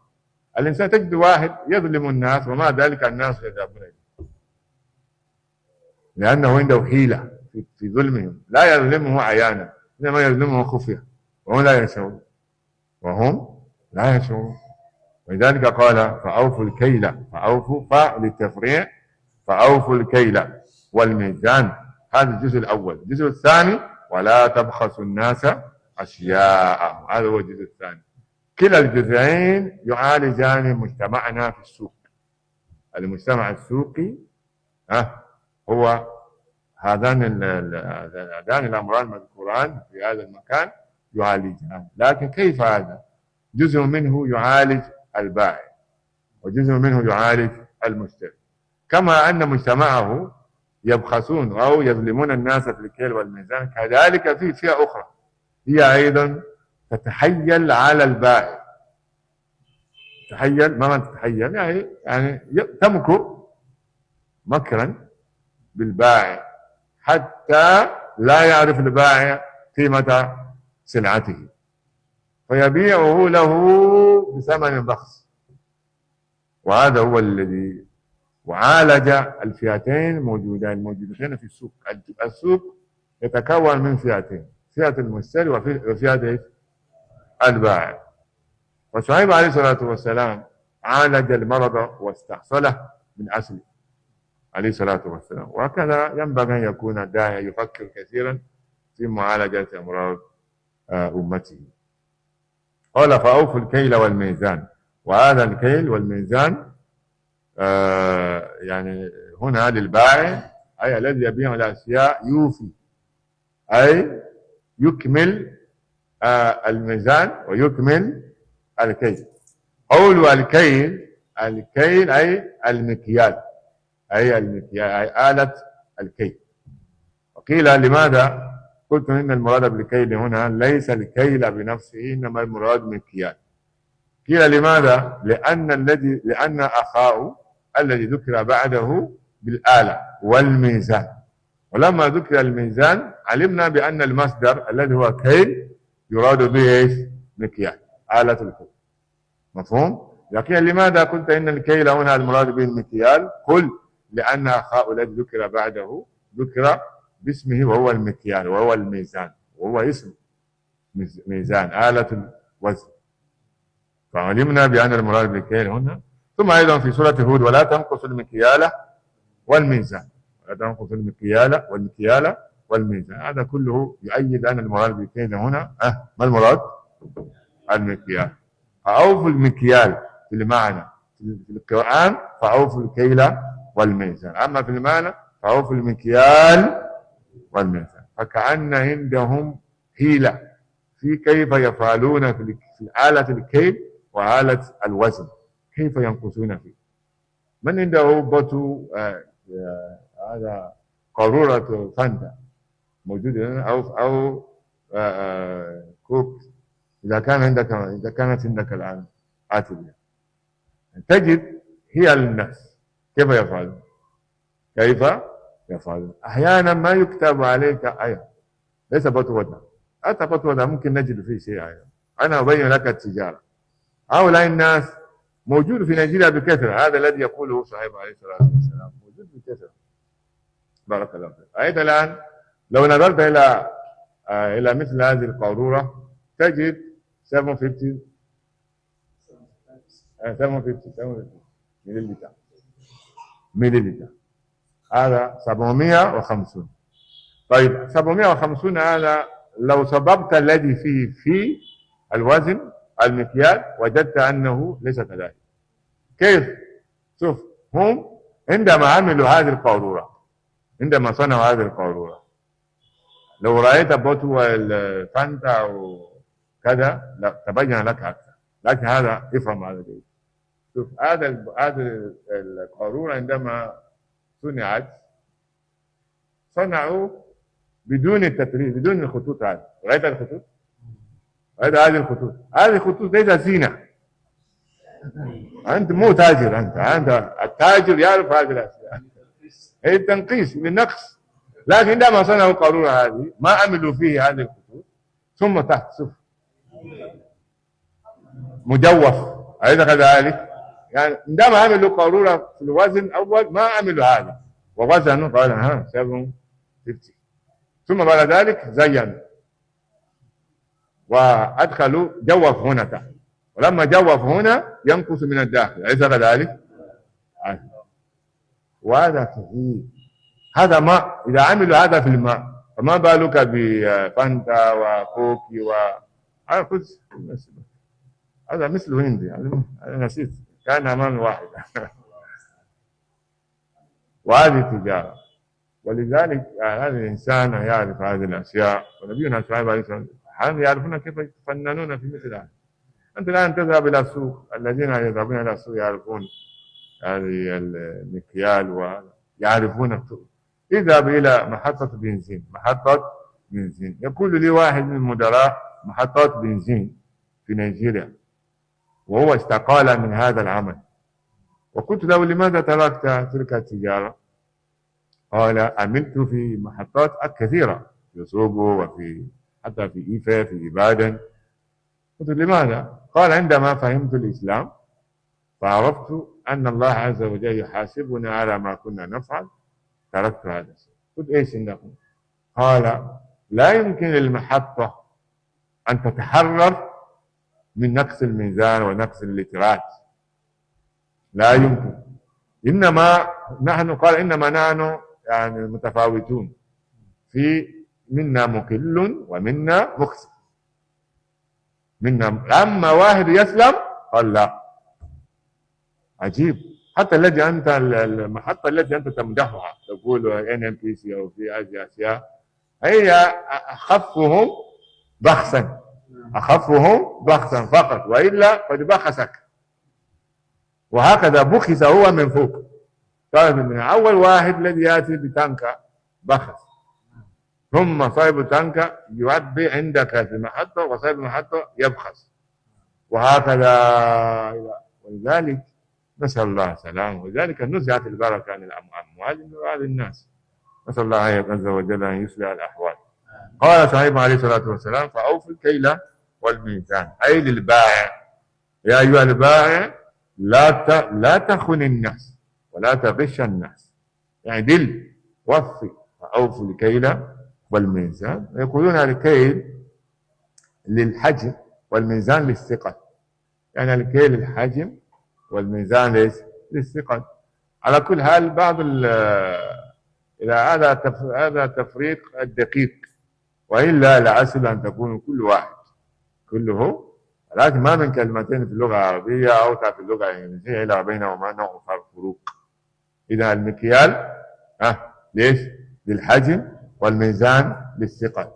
الإنسان تجد واحد يظلم الناس ومع ذلك الناس يذهبون إليه، لأنه عنده حيلة في ظلمهم، لا يظلمه عيانا إنما يظلمه خفية، وهم لا يشعرون، ولذلك قال فأوفوا الكيل، فأوفوا للتفريع، فأوفوا الكيل والميزان. هذا الجزء الأول. الجزء الثاني ولا تبخسوا الناس أشياء، هذا هو الجزء الثاني. كلا الجزئين يعالجان مجتمعنا في السوق. المجتمع السوقي هو هذان الأمران المذكوران في هذا المكان يعالجان. لكن كيف هذا؟ جزء منه يعالج البائع وجزء منه يعالج المشتري. كما أن مجتمعه يبخسون أو يظلمون الناس في الكيل والميزان، كذلك في فئة أخرى هي أيضا تتحيل على البائع. تحيل، ما تتحيل يعني تمكر مكرا بالبائع حتى لا يعرف البائع قيمة سلعته، فيبيعه له بثمن بخس. وهذا هو الذي وعالج الفئتين الموجودتين في السوق. السوق يتكون من فئتين، فئة المشتري وفئة البائع. وشعيب عليه الصلاة والسلام عالج المرض واستحصله من أصله عليه الصلاة والسلام. وهكذا ينبغي أن يكون الداعية يفكر كثيرا في معالجة أمراض أمته. قال فأوفوا الكيل والميزان. وهذا الكيل والميزان يعني هنا للبائع، أي الذي يبيع الأشياء يوفي، أي يكمل الميزان ويكمل الكيل. قول الكيل أي المكيال، أي آلة الكيل. وقيل لماذا قلت إن المراد بالكيل هنا ليس الكيل بنفسه، إنما المراد مكيال. قيل لماذا؟ لأن أخاه الذي ذكر بعده بالآلة والميزان، ولما ذكر الميزان علمنا بأن المصدر الذي هو كيل يراد به ايش؟ مكيال، آلة الكيل. مفهوم؟ لكن لماذا قلت إن الكيل هنا المراد به المكيال؟ قل لأن أخاه الذي ذكر بعده ذكر باسمه وهو المكيال وهو الميزان، وهو اسم ميزان آلة الوزن، فعلمنا بأن المراد بالكيل هنا. ثم أيضا في سورة هود ولا تنقصوا المكيال والميزان، ولا تنقصوا المكيال والميزان. هذا كله يؤيد أن المراد بالكيل هنا ما المراد؟ المكيال. فأوفوا المكيال في المعنى في القرآن، فأوفوا الكيل والميزان. أما في المعنى فأوفوا المكيال والميزان. فكأن عندهم حيلة في كيف يفعلون في آلة الكيل وآلة الوزن، كيف ينقصون فيه. من عنده بطو هذا قارورة فانتا موجودة هنا أو كوك، إذا كانت عندك الآن آتية، تجد هي للناس كيف يفعلون. أحيانا ما يكتب عليك آية، ليس بطوة، حتى بطوة ممكن نجد فيه شيء. أنا أبين لك التجارة. هؤلاء الناس موجود في نيجيريا بكثرة، هذا الذي يقوله شعيب عليه الصلاة والسلام موجود بكثرة. بارك الله فيك. أيضا الآن لو نظرت إلى مثل هذه القارورة تجد 750 مليلتر، هذا 750. طيب 750 هذا لو سببت الذي فيه في الوزن المكيال وجدت أنه ليس كذلك. كيف؟ شوف، هم عندما عملوا هذه القارورة، عندما صنعوا هذه القارورة، لو رأيت بطو الفانتا أو كذا لا تبين لك أكثر، لكن هذا افهم هذا جيد. شوف، هذا القارورة عندما صنعوا بدون التطريز، بدون الخطوط هذه. رأيت الخطوط؟ هذه الخطوط ليس زينة. أنت مو تاجر، أنت التاجر يعرف هذه الأشياء. هي التنقيس للنقص. لكن عندما صنعوا قارورة هذه ما عملوا فيه هذه الخطوط، ثم تحت صفر مجوف، أليس كذلك؟ يعني عندما عملوا قارورة في الوزن أول ما عملوا هذا، ووزنوا قال ها 750، ثم بعد ذلك زينوا وأدخلوا جوف هنا تحت، ولما جوف هنا ينقص من الداخل، أليس كذلك؟ وهذا كثير، هذا ماء، إذا عملوا هذا في الماء فما بالك بفانتا وكوكي هذا مثل هندي، أنا نسيت، كان أمام واحد. وهذه تجارة، ولذلك هذا الإنسان يعرف هذه الأشياء، ونبينا شعيب عليه السلام يعرفون كيف يتفننون في مثل هذا. أنت الآن تذهب إلى السوق، الذين يذهبون إلى السوق يعرفون هذه المكيال ويعرفون الطرق. اذهب إلى محطة بنزين، يقول لي واحد من المدراء محطات بنزين في نيجيريا، وهو استقال من هذا العمل، وقلت له لماذا تركت تلك التجارة؟ قال عملت في محطات كثيرة في سوغو وفي حتى في إيفا في إبادن. قلت لماذا؟ قال عندما فهمت الإسلام فعرفت أن الله عز وجل يحاسبنا على ما كنا نفعل تركت هذا الشيء. قلت ايش عندكم؟ قال لا يمكن للمحطة أن تتحرر من نقص الميزان ونقص اللترات، لا يمكن. إنما نحن يعني متفاوتون، في منا مقل ومنا مخسر، أما واحد يسلم قال لا. عجيب، حتى المحطة التي أنت تمدحها تقول NNPC أو في هذه أشياء، هي أخفهم بخسا فقط، وإلا قد بخسك. وهكذا بخس هو من فوق. طيب من أول واحد الذي يأتي بتانكا بخس، ثم صاحب التانكا يعبي عندك في المحطة، وصاحب المحطة يبخس، وهكذا. ولذلك نسأل الله السلامة، ولذلك نزعت البركة عن الأموال من بعض الناس. نسأل الله عز وجل أن يصلح الأحوال. قال شعيب عليه الصلاة والسلام فأوفوا الكيل والميزان، أي للبائع، يا أيها البائع لا تخن الناس ولا تغش الناس، يعني دل وفي. فأوفوا الكيل والميزان، يقولون الكيل للحجم والميزان للثقل، يعني الكيل للحجم والميزان ليس للثقل. على كل حال بعض إلى هذا تفريق الدقيق، وإلا الأصل أن تكون كل واحد كله، لكن ما من كلمتين في اللغة العربية أو في اللغة الإنجليزية إلا بينهما نوع فروق. إذا المكيال ليش؟ للحجم، والميزان للثقل.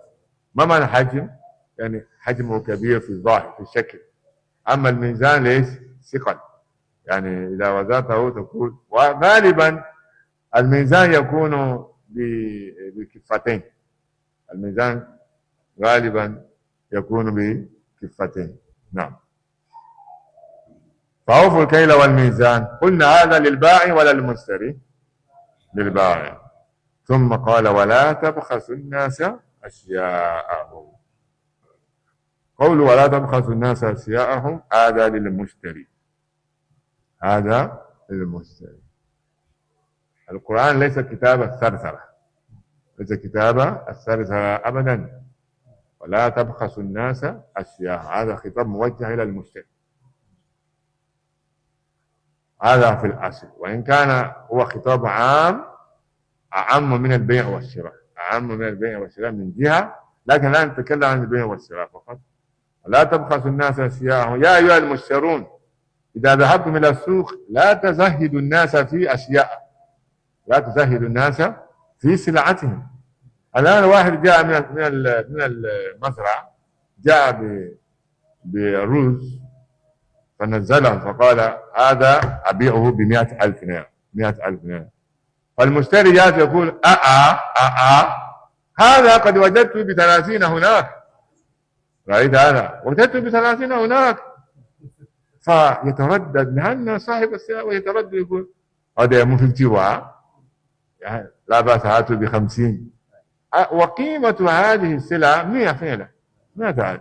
ما معنى الحجم؟ يعني حجمه كبير في الظاهر في الشكل، أما الميزان ليش؟ ثقل، يعني إذا وزنته تقول. وغالبا الميزان يكون بكفتين، الميزان غالبا يكون بكفتين. نعم. فأوفوا الكيل والميزان، قلنا هذا للبائع ولا للمشتري؟ للبائع. ثم قال ولا تبخسوا الناس أشياءهم. قولوا ولا تبخسوا الناس أشياءهم هذا للمشتري، هذا للمشتري. القرآن ليس كتاب الثرثرة، ليس كتاب الثرثرة أبدا. ولا تبخسوا الناس أشياء، هذا خطاب موجه إلى المشتري، هذا في الأصل، وإن كان هو خطاب عام أعم من البيع والشراء، أعم من البيع والشراء من جهة، لكن لا نتكلم عن البيع والشراء فقط. لا تبخسوا الناس أشياءهم، يا أيها المشترون إذا ذهبتم إلى السوق لا تزهدوا الناس في أشياء، لا تزهدوا الناس في سلعتهم. الآن واحد جاء من المزرعة، جاء برز فنزله فقال هذا أبيعه ب100,000 ليرة، 100,000 ليرة. فالمشتري جاء يقول هذا قد وجدته ب30 هناك، رأيت هذا وجدته ب30 هناك. فيتردد لأن صاحب السلعة ويتردد يقول هذا مو في الجوع، يعني لا بأس هاته ب50 وقيمة هذه السلعة 100 فعلا 100,000.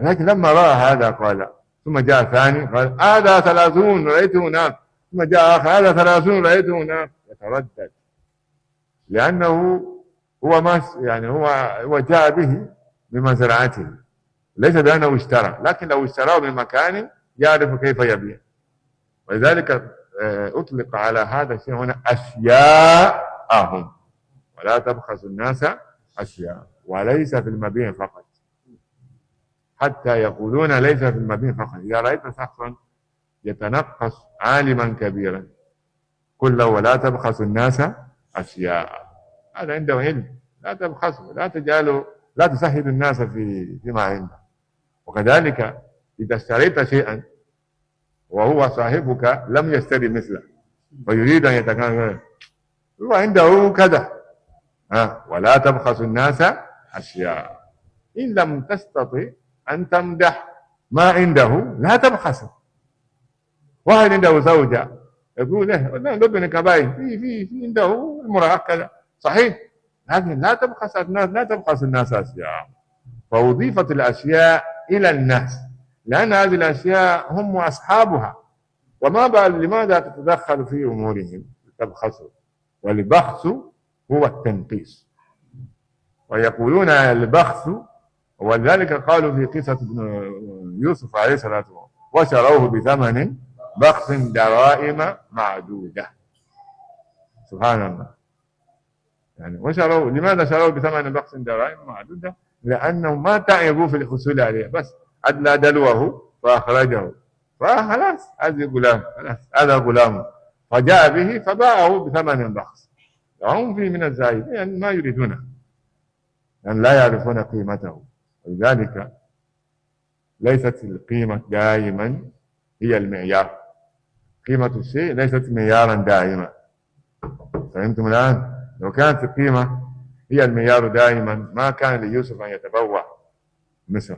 لكن لما رأى هذا قال، ثم جاء ثاني قال هذا 30 رأيته هناك، ثم جاء آخر هذا 30 رأيته هناك، يتردد لأنه هو ما يعني هو جاء به بمزرعته، ليس بأنه اشترى، لكن لو اشتراه من مكان يعرف كيف يبيع. ولذلك أطلق على هذا الشيء هنا أشياءهم، ولا تبخسوا الناس أشياء، وليس في المبيع فقط، حتى يقولون ليس في المبيع فقط. إذا رأيت شخصا يتنقص عالما كبيرا قل له ولا تبخسوا الناس أشياء، هذا عنده علم، لا تبخسوا، لا تجعلوا، لا تسهلوا الناس فيما عنده. وكذلك إذا اشتريت شيئا وهو صاحبك لم يشتري مثله ويريد أن يتكلم، هو عنده كذا، ولا تبخسوا الناس أشياء. إن لم تستطع أن تمدح ما عنده لا تبخسه. واحد عنده زوجة يقول له ابنك باين في عنده امرأة كذا، صحيح، لكن لا تبخس الناس، لا تبخس الناس أشياء. فأضيفت الأشياء إلى الناس لأن هذه الأشياء هم أصحابها، وما بال لماذا تتدخل في أمورهم تبخسوا. والبخس هو التنقيص، ويقولون البخس، ولذلك قالوا في قصة يوسف عليه الصلاة والسلام وشروه بثمن بخس دراهم معدودة. سبحان الله، يعني وشروه، لماذا شروه بثمن بخس دراهم معدودة؟ لأنه ما تعبوا في الحصول عليه، بس أدلى دلوه فأخرجه، فخلاص هذا غلام، هذا غلام، فجاء به فباعه بثمن بخس، وهم فيه من الزاهد، يعني ما يريدونه، يعني لا يعرفون قيمته. ولذلك ليست القيمة دائما هي المعيار، قيمة الشيء ليست معيارا دائما. فهمتم الآن؟ لو كانت القيمة هي المعيار دائما ما كان ليوسف أن يتبوأ مصر،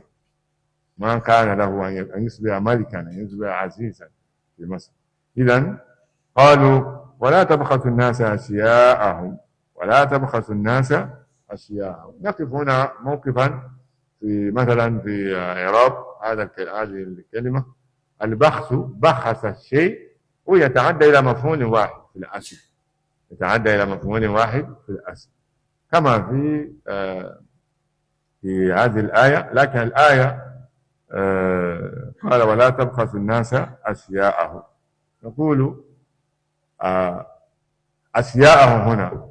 ما كان له أن يصبح ملكا، أن يصبح عزيزا في مصر. إذن قالوا ولا تبخسوا الناس أشياءهم، ولا تبخسوا الناس أشياءهم. نقف هنا موقفا في مثلا في إعراب هذه الكلمة. البخس، بخس الشيء ويتعدى إلى مفعول واحد في الأصل، يتعدى إلى مفعول واحد في الأصل كما في هذه الآية. لكن الآية قال ولا تبخسوا الناس أشياءهم، نقول أشياءهم هنا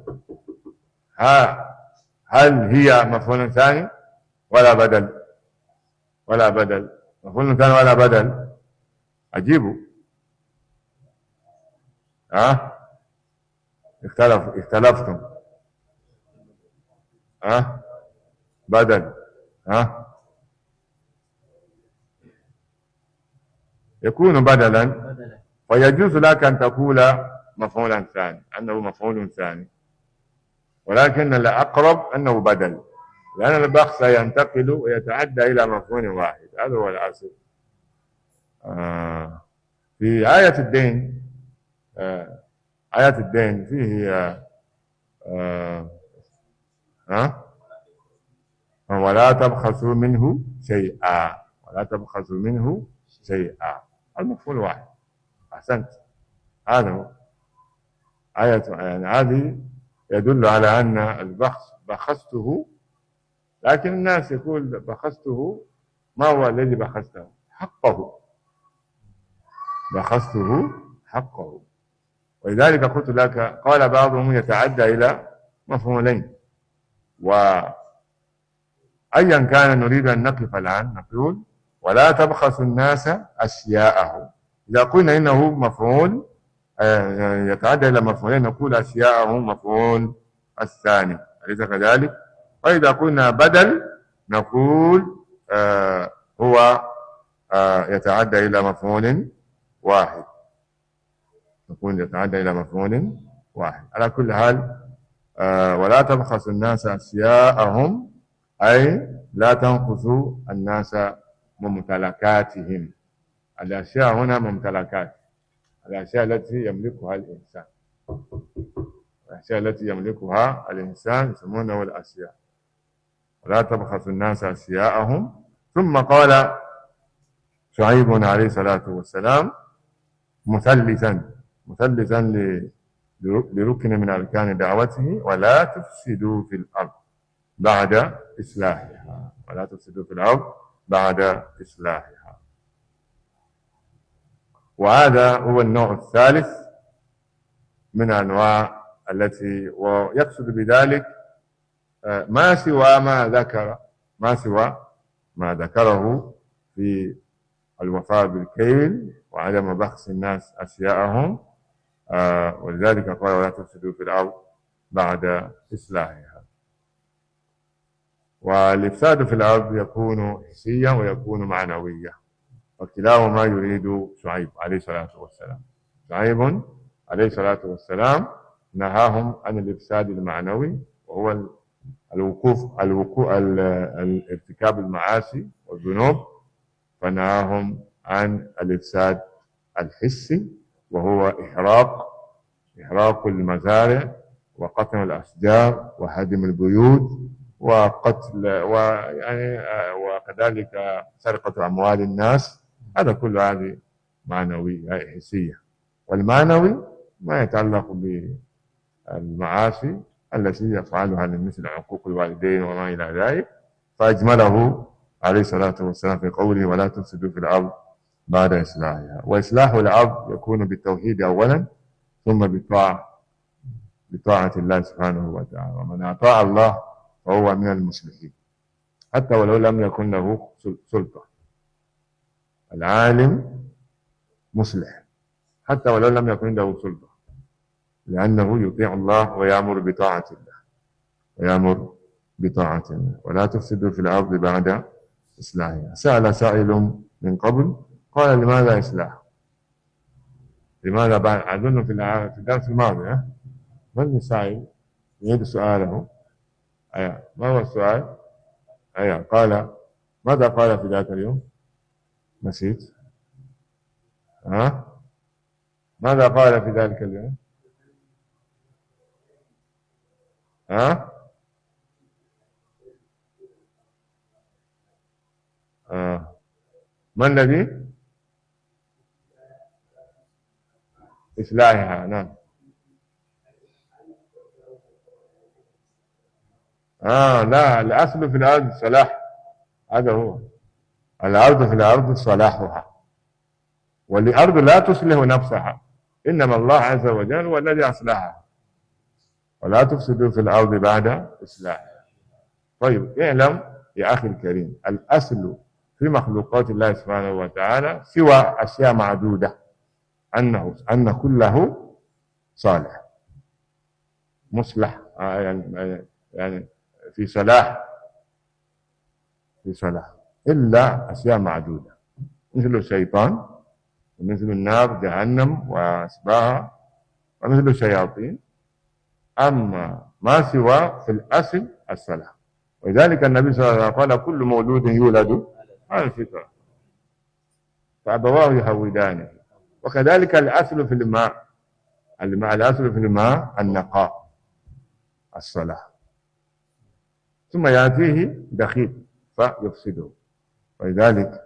هل هي مفعول ثاني ولا بدل؟ ولا بدل، مفعول ثاني ولا بدل؟ أجيبوا. اختلفتم. بدل. يكون بدلا، فيجوز لك أن تقول مفعولا ثاني، أنه مفعول ثاني، ولكن الأقرب أنه بدل، لأن البخس ينتقل ويتعدى إلى مفعول واحد، هذا هو الأصل. في آية الدين، آية الدين فيه ولا تبخسوا منه شيئا، ولا تبخسوا منه شيئا، المفعول واحد. أحسنت، هذا هو آية، يعني هذه يدل على أن البخس بخسته، لكن الناس يقول بخسته، ما هو الذي بخسته؟ حقه، بخسته حقه. ولذلك قلت لك قال بعضهم يتعدى إلى مفعولين. وأيا كان نريد أن نقف الآن نقول ولا تبخسوا الناس أشياءهم. إذا قلنا إنه مفعول يتعدى إلى مفعولين نقول أشياءهم مفعول الثاني، أليس كذلك؟ وإذا قلنا بدل نقول هو يتعدى إلى مفعول واحد، نقول يتعدى إلى مفعول واحد. على كل حال ولا تبخسوا الناس أشياءهم، أي لا تنقصوا الناس ممتلكاتهم. الأشياء هنا ممتلكات، الأشياء التي يملكها الإنسان، الأشياء التي يملكها الإنسان يسمونه الأشياء، ولا تبخسوا الناس أشياءهم. ثم قال شعيب عليه الصلاة والسلام مثلثا لركن من أركان دعوته: ولا تفسدوا في الأرض بعد إصلاحها، ولا تفسدوا في الأرض بعد إصلاحها. وهذا هو النوع الثالث من أنواع التي، ويقصد بذلك ما سوى ما ذكره في الوفاء بالكيل وعدم بخس الناس أشياءهم، ولذلك قال: ولا تفسدوا في الأرض بعد إصلاحها. والإفساد في الأرض يكون حسيا ويكون معنويا، وكلاهما يريد شعيب عليه الصلاة والسلام. شعيب عليه الصلاة والسلام نهاهم عن الإفساد المعنوي، وهو ارتكاب المعاصي والذنوب، فنهاهم عن الإفساد الحسي، وهو إحراق المزارع وقطع الأشجار وهدم البيوت وقتل وكذلك سرقة أموال الناس. هذا كله هذه معنوية حسية. والمعنوي ما يتعلق بالمعاصي التي يفعلها مثل عقوق الوالدين وما إلى ذلك، فأجمله عليه الصلاة والسلام في قوله: ولا تفسدوا في الأرض بعد إصلاحها. وإصلاح الأرض يكون بالتوحيد أولا، ثم بطاعة الله سبحانه وتعالى. ومن أطاع الله فهو من المصلحين حتى ولو لم يكن له سلطة. العالم مصلح حتى ولو لم يكن له سلطة، لأنه يطيع الله ويأمر بطاعة الله. ولا تفسدوا في الأرض بعد إصلاحها. سأل سائل من قبل قال: لماذا إصلاح؟ لماذا بعد؟ أظن في الدرس الماضي من السائل يريد سؤاله؟ ما هو السؤال؟ قال: ماذا قال في ذاك اليوم؟ نسيت. ماذا قال في ذلك اليوم؟ ما الذي؟ إصلاحها. نعم. لا، الأصل في الأرض صلاح. هذا هو الأرض، في الأرض صلاحها، والأرض لا تصلح نفسها، إنما الله عز وجل هو الذي أصلحها. ولا تفسدوا في الأرض بعد إصلاحها. طيب، اعلم يا أخي الكريم، الأصل في مخلوقات الله سبحانه وتعالى سوى أشياء معدودة أن كله صالح مصلح، يعني في صلاح إلا أشياء معدودة، مثل الشيطان ومثل النار جهنم وأشباهها ومثل الشياطين. أما ما سوى في الأصل الصلاح. ولذلك النبي صلى الله عليه وسلم قال: كل مولود يولد على الفطرة فأبواه يهودانه. وكذلك الأصل في الماء، الأصل في الماء النقاء الصلاح، ثم يأتيه دخيل فيفسده. ولذلك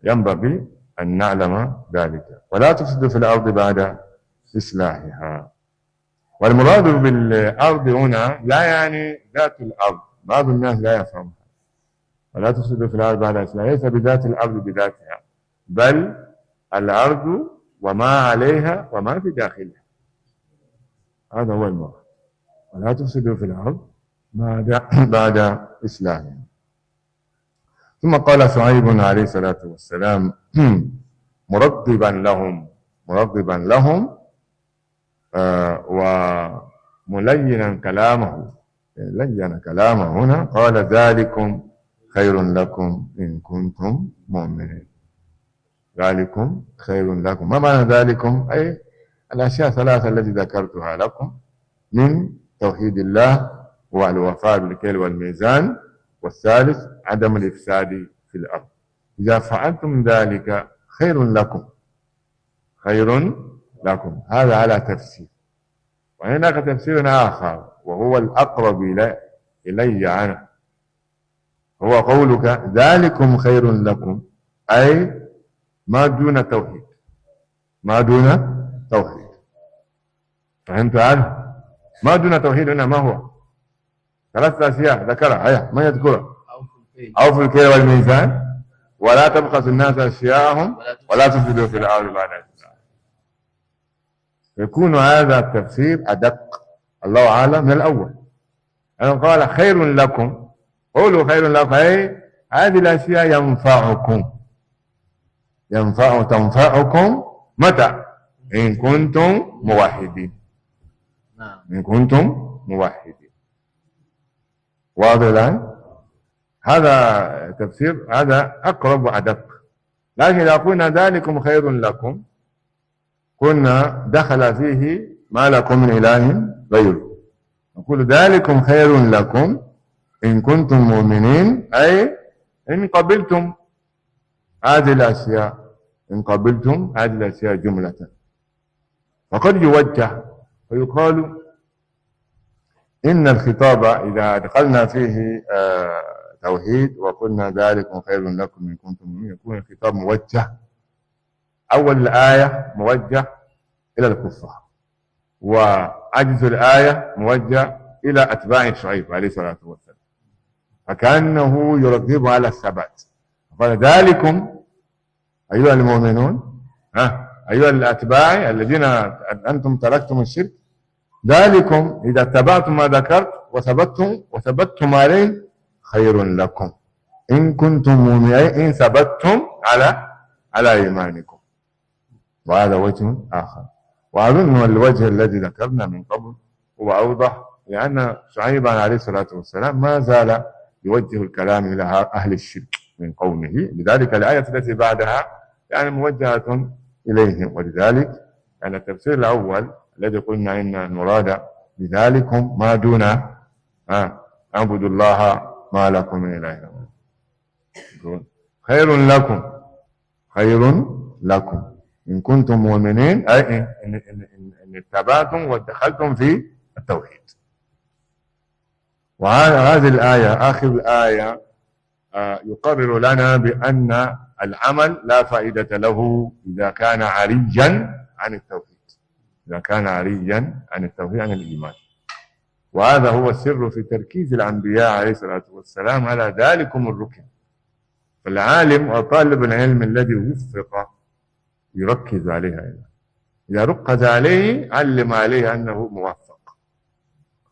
ينبغي أن نعلم ذلك. ولا تفسدوا في الأرض بعد إصلاحها. والمراد بالأرض هنا لا يعني ذات الأرض، بعض الناس لا يفهمها. ولا تفسدوا في الأرض بعد إصلاحها ليس بذات الأرض بذاتها، بل الأرض وما عليها وما في داخلها. هذا هو المراد. ولا تفسدوا في الأرض بعد إصلاحها. ثم قال شعيب عليه الصلاة والسلام مرغبا لهم وملينا كلامه، لين كلامه هنا، قال: ذلكم خير لكم إن كنتم مؤمنين. ذلكم خير لكم. ما معنى ذلكم؟ أي الأشياء الثلاثة التي ذكرتها لكم من توحيد الله والوفاء بالكيل والميزان، والثالث عدم الإفساد في الأرض. إذا فعلتم ذلك خير لكم. هذا على تفسير. وهناك تفسير آخر وهو الأقرب إلي أنا، هو قولك ذلكم خير لكم، أي ما دون التوحيد، ما دون توحيد. فهمت هذا؟ ما دون توحيد هنا ما هو؟ ثلاثة أشياء ذكرها، أيه ما يذكرها؟ أوفوا الكيل والميزان، ولا تبخسوا الناس أشياءهم، ولا تفسدوا في الأرض بعد إصلاحها. يكون هذا التفسير أدق، الله أعلم، من الأول. أنا قال خير لكم، قولوا خير لكم، أي هذه الأشياء ينفعكم، تنفعكم متى؟ إن كنتم موحدين، إن كنتم موحدين. واضح الآن؟ هذا تفسير، هذا أقرب وأدق. لكن إذا قلنا ذلكم خير لكم، قلنا دخل فيه ما لكم من إله غيره. نقول ذلكم خير لكم إن كنتم مؤمنين، أي إن قبلتم هذه الأشياء، إن قبلتم هذه الأشياء جملة. فقد يوجه ويقال إن الخطاب إذا أدخلنا فيه توحيد وقلنا ذلكم خير لكم إن كنتم مؤمنين، يكون الخطاب موجه، أول الآية موجه إلى الكفار، وعجز الآية موجه إلى أتباع شعيب عليه الصلاة والسلام، فكأنه يرغب على الثبات. قال ذلكم أيها المؤمنون، أيها الأتباع الذين أنتم تركتم الشرك، ذلكم إذا اتبعتم ما ذكرت وثبتتم عليه خير لكم إن كنتم مؤمنين، إن ثبتتم على إيمانكم. وهذا وجه آخر، وأظن الوجه الذي ذكرنا من قبل هو أوضح، لأن شعيب عليه الصلاة والسلام ما زال يوجه الكلام إلى أهل الشرك من قومه، لذلك الآية التي بعدها يعني موجهة إليهم. ولذلك يعني التفسير الأول الذي قلنا إن المراد بذلكم ما دون اعبدوا الله ما لكم من إله غيره، خير لكم، خير لكم إن كنتم مؤمنين، أي إن اتبعتم ودخلتم في التوحيد. وهذه الآية آخر الآية يقرر لنا بأن العمل لا فائدة له إذا كان عريا عن التوحيد، إذا كان عريا عن التوحيد عن الإيمان. وهذا هو السر في تركيز الأنبياء عليه الصلاة والسلام على ذلكم الركن. فالعالم وطالب العلم الذي وفق يركز عليها، إذا ركز عليه علم عليه أنه موفق.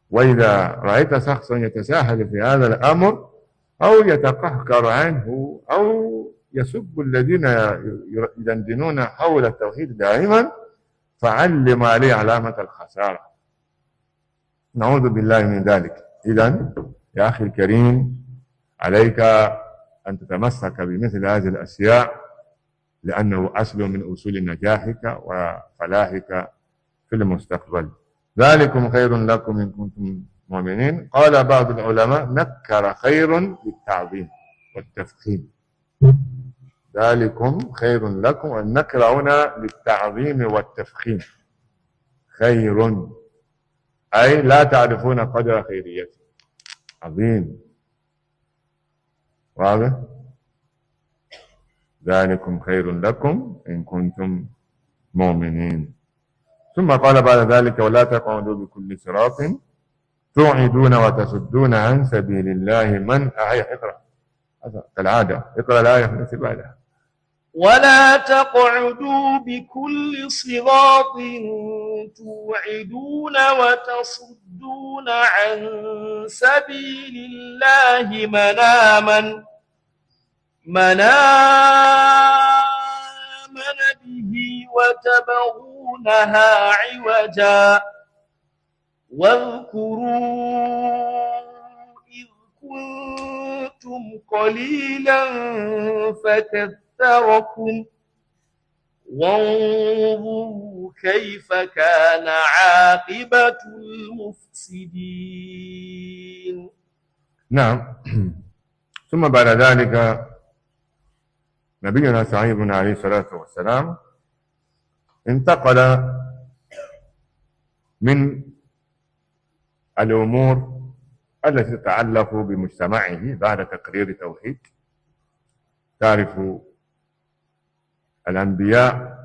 وإذا رأيت شخصا يتساهل في هذا الأمر أو يتقهقر عنه أو يسب الذين يدندنون حول التوحيد دائما، فعلم عليه علامة الخسارة. نعوذ بالله من ذلك. إذن يا أخي الكريم، عليك أن تتمسك بمثل هذه الأشياء، لأنه أصل من أصول نجاحك وفلاحك في المستقبل. ذلكم خير لكم إن كنتم مؤمنين. قال بعض العلماء نكر خير للتعظيم والتفخيم، ذلكم خير لكم، والنكر هنا للتعظيم والتفخيم. خير أي لا تعرفون قدر خيريته، عظيم. واضح؟ ذلكم خير لكم إن كنتم مؤمنين. ثم قال بعد ذلك ولا تقعدوا بكل صراط توعدون وتصدون عن سبيل الله من اقرأ كالعادة، اقرأ الآية التي بعدها. ولا تقعدوا بكل صراط توعدون وتصدون عن سبيل الله من آمن به وتبغونها عوجا واذكروا إذ كنتم قليلا فكثركم وانظروا كيف كان عاقبة المفسدين. نعم. ثم بعد ذلك نبينا شعيب عليه الصلاة والسلام انتقل من الأمور التي تتعلق بمجتمعه بعد تقرير التوحيد. تعرف الأنبياء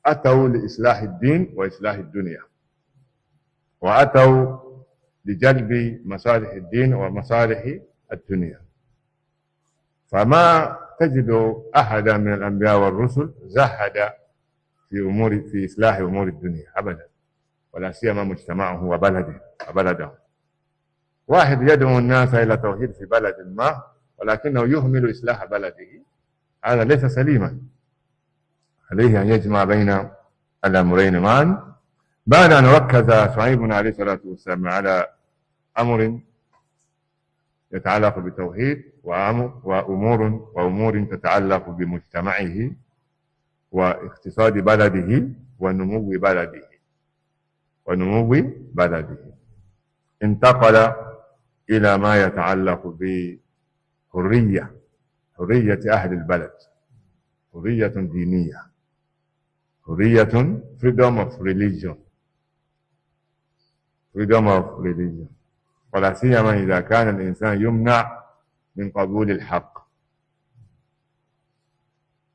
أتوا لإصلاح الدين وإصلاح الدنيا، وأتوا لجلب مصالح الدين ومصالح الدنيا، فما تجد أحدا من الأنبياء والرسل زهد في إصلاح أمور الدنيا أبدا، ولا سيما مجتمعه وبلده. واحد يدعو الناس إلى توحيد في بلد ما ولكنه يهمل إصلاح بلده، هذا ليس سليما. عليه أن يجمع بين الأمرين معا. بعد أن ركز شعيب عليه الصلاة والسلام على أمر يتعلق بالتوحيد وأمور تتعلق بمجتمعه واقتصاد بلده ونمو بلده، انتقل إلى ما يتعلق بحرية أهل البلد، حرية دينية، حرية freedom of religion، ولا سيما إذا كان الإنسان يمنع من قبول الحق.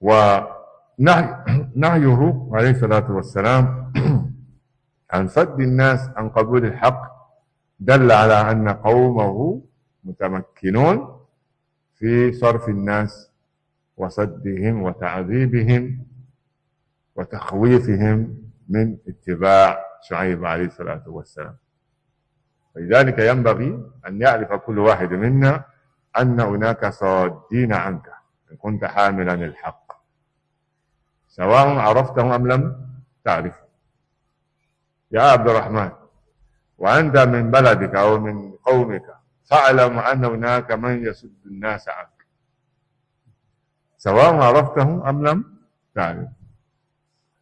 ونهيه عليه الصلاة والسلام عن صد الناس عن قبول الحق دل على أن قومه متمكنون في صرف الناس وصدهم وتعذيبهم وتخويفهم من اتباع شعيب عليه الصلاة والسلام. فلذلك ينبغي أن يعرف كل واحد منا أن هناك صادين عنك إن كنت حاملا الحق، سواء عرفته أم لم تعرفه. يا عبد الرحمن، وأنت من بلدك أو من قومك فاعلم أن هناك من يسد الناس عنك، سواء عرفته أم لم تعرف.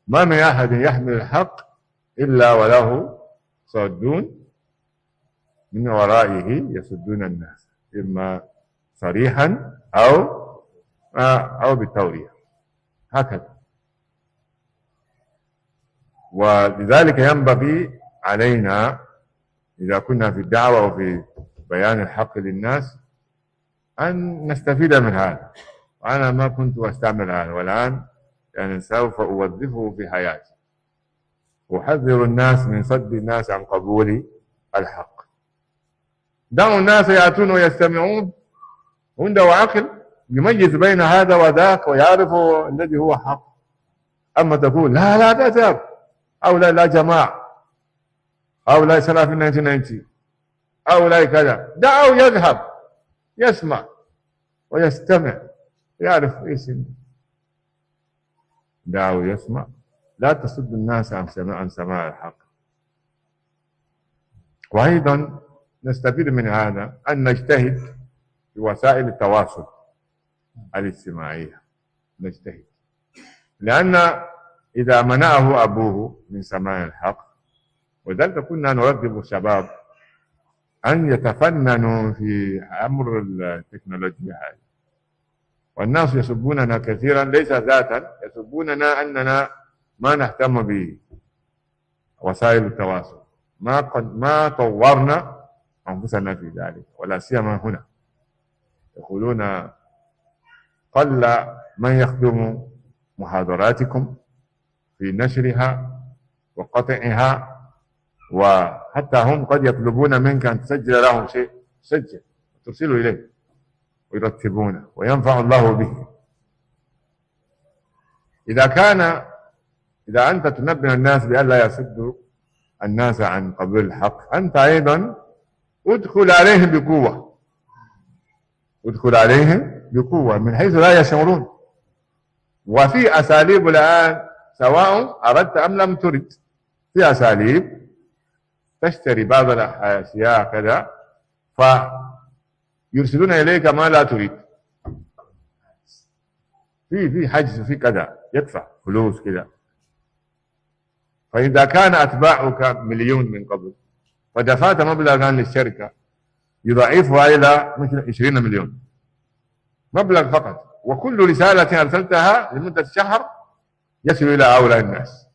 ما من أحد يحمل الحق إلا وله صادون من ورائه يسدون الناس، إما صريحا أو بالتورية، هكذا. ولذلك ينبغي علينا إذا كنا في الدعوة وفي بيان الحق للناس أن نستفيد من هذا. وأنا ما كنت أستعمل هذا، والآن يعني سوف أوظفه في حياتي. أحذر الناس من صد الناس عن قبول الحق. دعوا الناس يأتون ويستمعون، عنده عقل يميز بين هذا وذاك ويعرف الذي هو حق. أما تقول لا تذهب، أو لا جماعة، أو لا سلف 1990، أو لا كذا، دعوا يذهب يسمع ويستمع يعرف إيش. دعوا يسمع، لا تصد الناس عن سماع الحق. وأيضا نستفيد من هذا أن نجتهد في وسائل التواصل الاجتماعية، نجتهد، لأن إذا منعه أبوه من سماع الحق، وذلك كنا نرغب الشباب أن يتفننوا في أمر التكنولوجيا هذه. والناس يسبوننا كثيرا، ليس ذاتا، يسبوننا أننا ما نهتم بوسائل التواصل، ما طورنا أنفسنا في ذلك، ولا سيما هنا. يقولون قل من يخدم محاضراتكم في نشرها وقطعها، وحتى هم قد يطلبون منك أن تسجل لهم شيء، سجل وترسله إليه ويرتبونه وينفع الله به. إذا أنت تنبه الناس بأن لا يسدوا الناس عن قبول الحق، أنت أيضا ادخل عليهم بقوة من حيث لا يشعرون. وفي أساليب الآن سواء أردت أم لم ترد، في أساليب تشتري بعض الأشياء كذا فيرسلون إليك ما لا تريد، في حجز، في كذا، يدفع فلوس كذا. فإذا كان أتباعك 1,000,000 من قبل ودفعت مبلغا للشركة يضاعفها إلى مثل 20 مليون مبلغ فقط، وكل رسالة أرسلتها لمدة شهر يصل إلى هؤلاء الناس.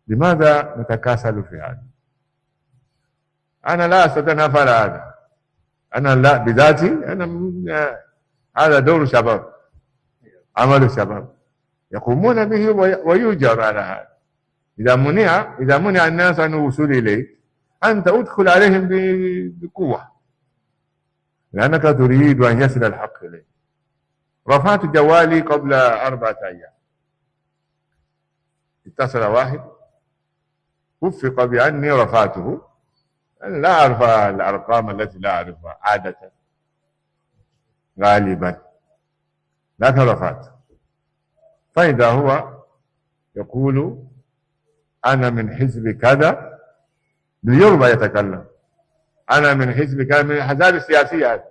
لماذا نتكاسل في هذا؟ أنا لا أستطيع أن أفعل هذا، أنا لا بذاتي، هذا دور شباب، عمل الشباب يقومون به ويؤجر على هذا. إذا منع الناس عن الوصول إليك أنت أدخل عليهم بقوة، لأنك تريد أن يصل الحق إليك. رفعت جوالي قبل 4 أيام، اتصل واحد وفق بأني رفعته. أنا لا أعرف الأرقام التي لا أعرفها عادة غالبا، لكن رفعت، فإذا هو يقول أنا من حزب كذا، باليوروبا يتكلم، أنا من حزب كذا، من الأحزاب السياسية،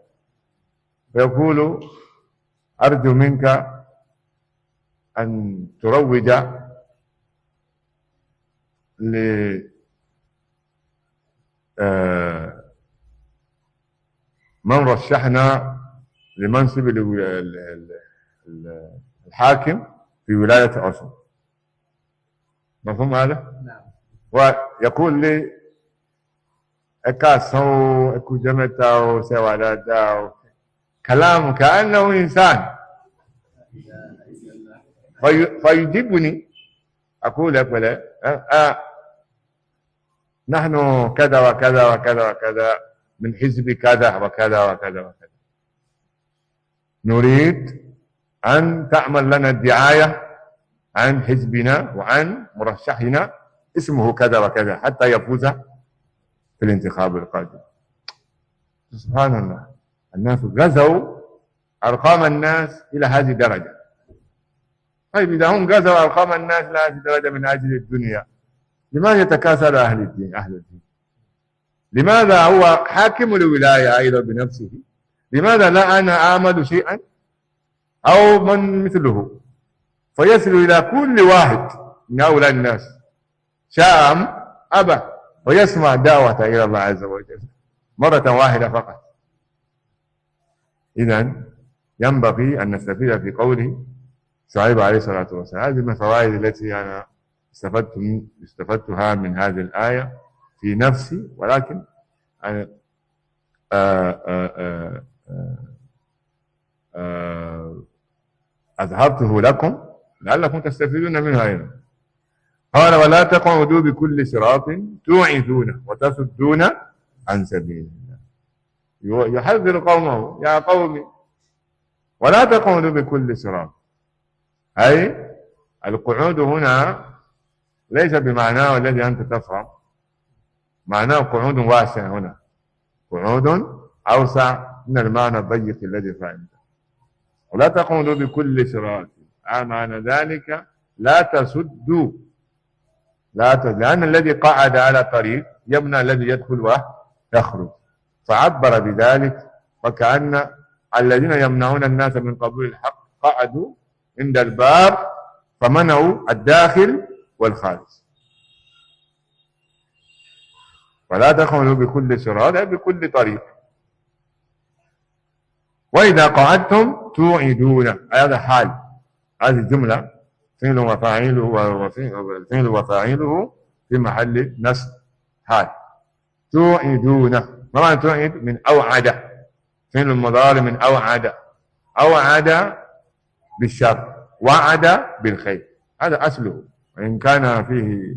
ويقول أرجو منك أن تروج من رشحنا لمنصب الحاكم في ولاية أسوان. مفهوم هذا؟ نعم. ويقول لي اكاسو اكو جمتاو سوالاتاو، كلام كأنه إنسان. فيجيبني، أقول لك نحن كذا وكذا وكذا وكذا من حزب كذا وكذا وكذا وكذا، نريد أن تعمل لنا الدعاية عن حزبنا وعن مرشحنا اسمه كذا وكذا حتى يفوز في الانتخاب القادم. سبحان الله، الناس غزوا أرقام الناس إلى هذه الدرجة. طيب إذا هم غزوا أرقام الناس إلى هذه الدرجة من أجل الدنيا، لماذا يتكاثر أهل الدين؟ لماذا هو حاكم الولاية أيضا بنفسه؟ لماذا لا أنا أعمل شيئا أو من مثله فيصل إلى كل واحد من هؤلاء الناس، شاء أم أبى، ويسمع دعوة إلى الله عز وجل مرة واحدة فقط. إذن ينبغي أن نستفيد في قوله شعيب عليه الصلاة والسلام. هذه من الفوائد التي أنا استفدتها من هذه الآية في نفسي، ولكن أنا أظهرته لكم لعلكم تستفيدون منها أيضا. قال ولا تقعدوا بكل صراط توعدون وتصدون عن سبيل الله. يحذر قومه يا قوم ولا تقعدوا بكل صراط، أي القعود هنا ليس بمعناه الذي أنت تفهم، معناه قعود واسع، هنا قعود أوسع من المعنى الضيق الذي فهمته. ولا تقعدوا بكل صراط، معنى ذلك لا تسدوا، لأن الذي قعد على طريق يمنع الذي يدخل ويخرج، فعبر بذلك وكأن الذين يمنعون الناس من قبول الحق قعدوا عند الباب فمنعوا الداخل والخارج. فلا تقعدوا بكل صراط أي بكل طريق. وإذا قعدتم توعدون، هذا حال، هذه الجملة فعل وفاعله في محل نصب حال. توعدون، ما معنى توعد؟ من أوعد، فعل المضارع من أوعد، أوعد بالشر، وعد بالخير، هذا أصله، وإن كان فيه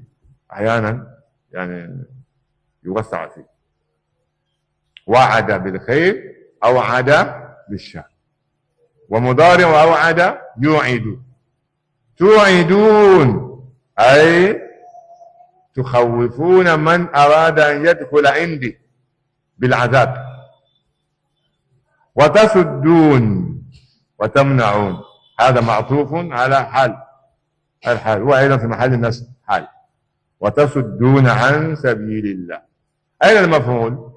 أحيانا يعني يوسع فيه. وعد بالخير، أوعد بالشر، ومضارع أوعد يوعد. توعدون أي تخوفون من أراد أن يدخل عندي بالعذاب. وتصدون وتمنعون، هذا معطوف على حال، الحال وأيضا في محل النصب حال. وتصدون عن سبيل الله، أين المفعول؟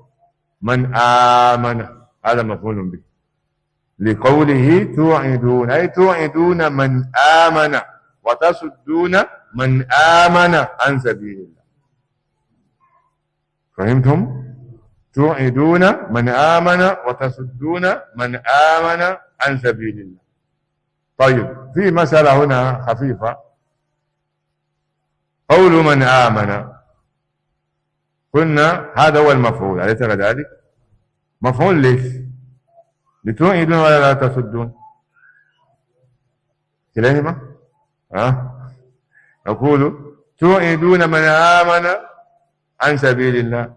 من آمن، هذا مفعول به لقوله توعدون، أي توعدون من آمن، وتصدون من آمن عن سبيل الله. فهمتم؟ توعدون من آمن وتصدون من آمن عن سبيل الله. طيب في مسألة هنا خفيفة، قول من آمن قلنا هذا هو المفعول، أليس كذلك؟ مفعول ليش؟ لتوعدون ولا لا تصدون؟ كليهما؟ نقول توعدون من آمن عن سبيل الله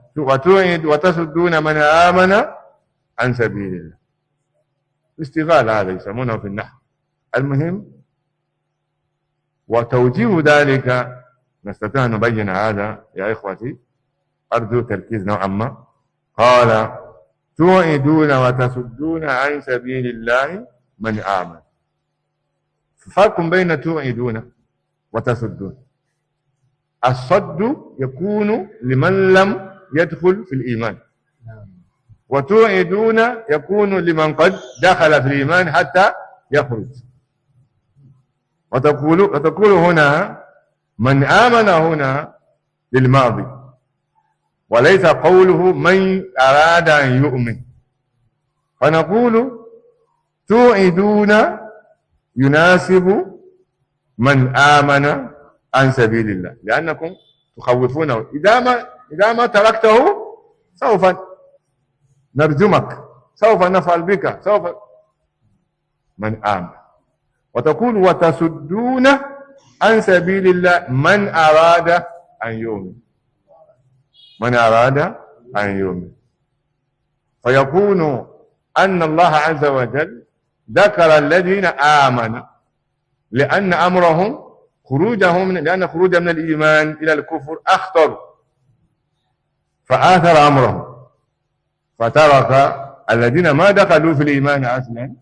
وتصدون من آمن عن سبيل الله. استغلال هذا يسمونه في النحو. المهم وتوجيه ذلك نستطيع أن نبين هذا يا إخوتي، أرجو تركيز نوعا ما. قال توعدون وتصدون عن سبيل الله من آمن. فرق بين توعدون وتصدون. الصد يكون لمن لم يدخل في الإيمان، وتوعدون يكون لمن قد دخل في الإيمان حتى يخرج. وتقول هنا من آمن هنا للماضي، وليس قوله من أراد أن يؤمن. فنقول توعدون يناسب من آمن عن سبيل الله، لأنكم تخوفونه إذا ما تركته سوف نرجمك، سوف نفعل بك، سوف. من آمن. وتقول وتصدون عن سبيل الله من أراد أن يؤمن، من أراد أن يؤمن. فيكون أن الله عز وجل ذكر الذين آمنوا لأن أمرهم لأن خروجهم من الإيمان إلى الكفر أخطر، فآثر أمرهم، فترك الذين ما دخلوا في الإيمان أصلا،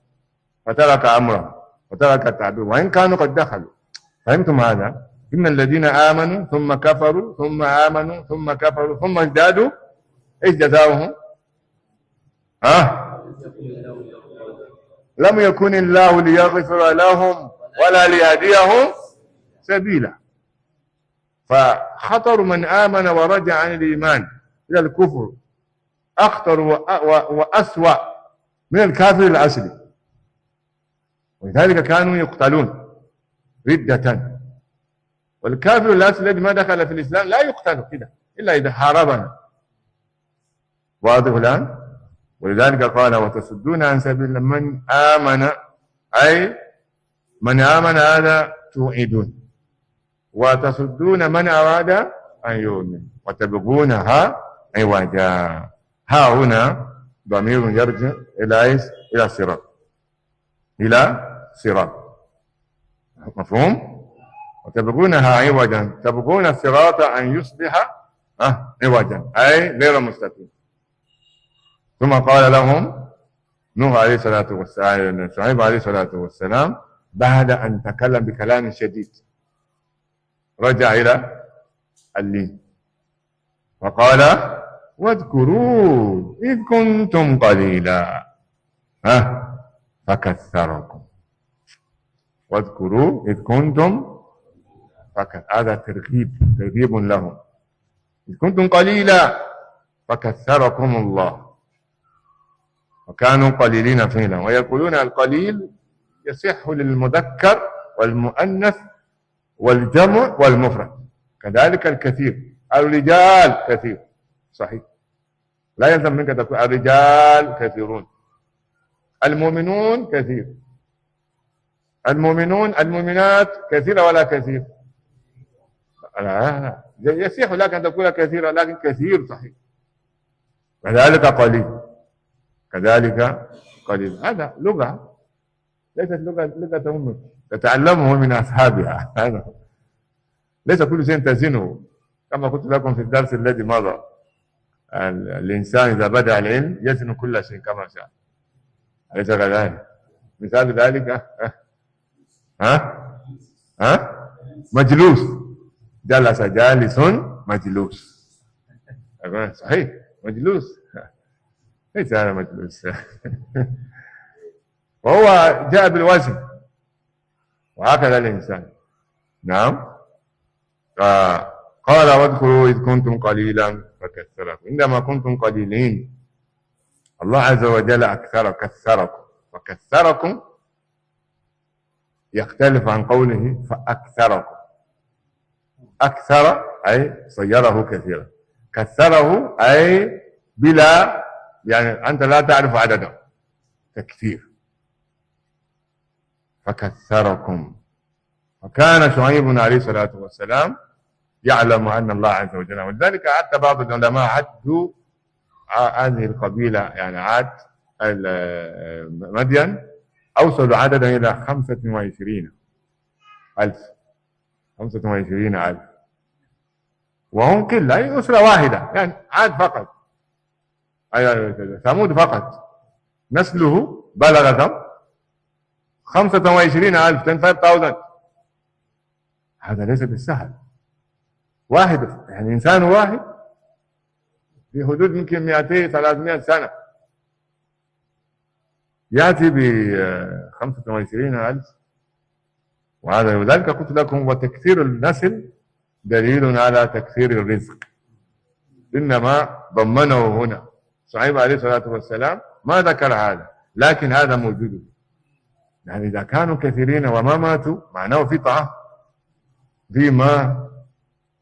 فترك أمرهم وترك التعبير وإن كانوا قد دخلوا. فهمتم هذا؟ إن الذين آمنوا ثم كفروا ثم آمنوا ثم كفروا ثم ازدادوا، إيش جزاؤهم؟ لم يكن الله ليغفر لهم ولا ليهديهم سبيلا. فخطر من آمن ورجع عن الإيمان إلى الكفر أخطر وأسوأ من الكافر الأصلي، ولذلك كانوا يقتلون ردة. والكافر الأصلي الذي ما دخل في الإسلام لا يقتل كده إلا إذا حاربنا. واضح الآن؟ ولذلك قال وتصدون عن سبيل من آمن، أي من آمن هذا توعدون، وتصدون من أراد أن يؤمن، وتبغونها عوجا. ها هنا ضمير يرجع إلى إيش؟ إلى الصراط، إلى صراط. مفهوم؟ وتبغونها عوجا، تبغون الصراط أن يصبح عوجا أي غير مستقيم. ثم قال لهم نوح عليه الصلاة والسلام، شعيب عليه الصلاة والسلام، بعد أن تكلم بكلام شديد رجع إلى اللين وقال واذكروا إذ كنتم قليلا فكثركم. واذكروا إذ كنتم هذا ترغيب لهم. إذ كنتم قليلا فكثركم الله، وكانوا قليلين فعلا. ويقولون القليل يصح للمذكر والمؤنث والجمع والمفرد، كذلك الكثير. الرجال كثير صحيح، لا يلزم منك تقول الرجال كثيرون. المؤمنون كثير، المؤمنات كثيرة ولا كثير؟ لا، يصح لك أن تقول كثيرة لكن كثير صحيح. كذلك قليل، كذلك قليل. هذا لغة ليست لغة تتعلمه من أصحابها. هذا ليس كل شيء تزنه. كما قلت لكم في الدرس الذي مضى، الإنسان إذا بدأ العلم يزن كل شيء كما شاء، أليس كذلك؟ مثال ذلك مجلوس، جلس جالس مجلوس. صحيح مجلوس، ليس هذا مجلوس. وهو جاء بالوزن، وهكذا الإنسان. نعم. قال واذكروا إذ كنتم قليلا فكثركم. عندما كنتم قليلين الله عز وجل كثركم، وكثركم يختلف عن قوله فأكثركم. أكثر أي صيره كثيرا، كثره أي بلا، يعني أنت لا تعرف عدده، تكثير. فكثركم. وكان شعيب عليه الصلاة والسلام يعلم أن الله عز وجل، ولذلك حتى بعض العلماء عدوا هذه القبيلة، يعني عاد مدين، أوصلوا عددا إلى 25,000. 25,000 وهم كل أي أسرة واحدة، يعني عاد فقط، ثمود فقط نسله بلغ كم؟ 25,000، 25,000. هذا ليس بالسهل. واحد يعني إنسان واحد في حدود يمكن 200 300 سنة يأتي ب 25,000. وهذا وذلك قلت لكم وتكثير النسل دليل على تكثير الرزق، إنما ضمنه هنا شعيب عليه الصلاة والسلام، ما ذكر هذا، لكن هذا موجود. يعني إذا كانوا كثيرين وما ماتوا معناه في طعام، في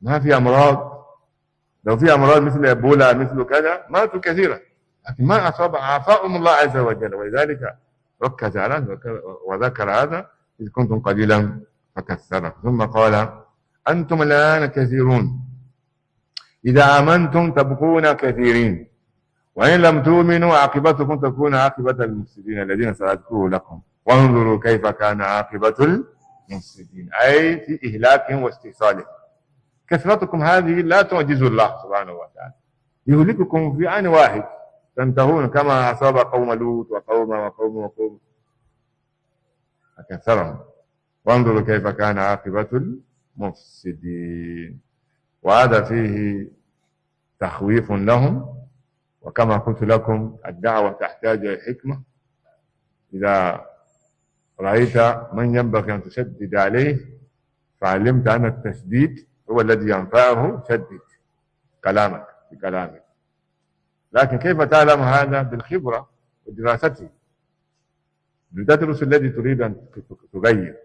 ما في أمراض. لو في أمراض مثل إبولا مثل كذا ماتوا كثيرا، لكن ما أصاب، عافاهم الله عز وجل، ولذلك ركز على وذكر هذا إذ كنتم قليلا فكثركم. ثم قال أنتم الآن كثيرون، إذا آمنتم تبقون كثيرين، وإن لم تؤمنوا عاقبتكم تكون عاقبة المفسدين الذين سأذكره لكم، وانظروا كيف كان عاقبة المفسدين، أي في إهلاكهم واستئصالهم. كثرتكم هذه لا تعجز الله سبحانه وتعالى، يهلككم في آن واحد تنتهون كما أصاب قوم لوط وقوم فكثرهم. وانظروا كيف كان عاقبة المفسدين. وهذا فيه تخويف لهم، وكما قلت لكم الدعوة تحتاج إلى حكمة. إذا رأيت من ينبغي أن تشدد عليه فعلمت أن التشديد هو الذي ينفعه، شدد كلامك بكلامك. لكن كيف تعلم هذا؟ بالخبرة ودراسته، لتدرس الذي تريد أن تغير.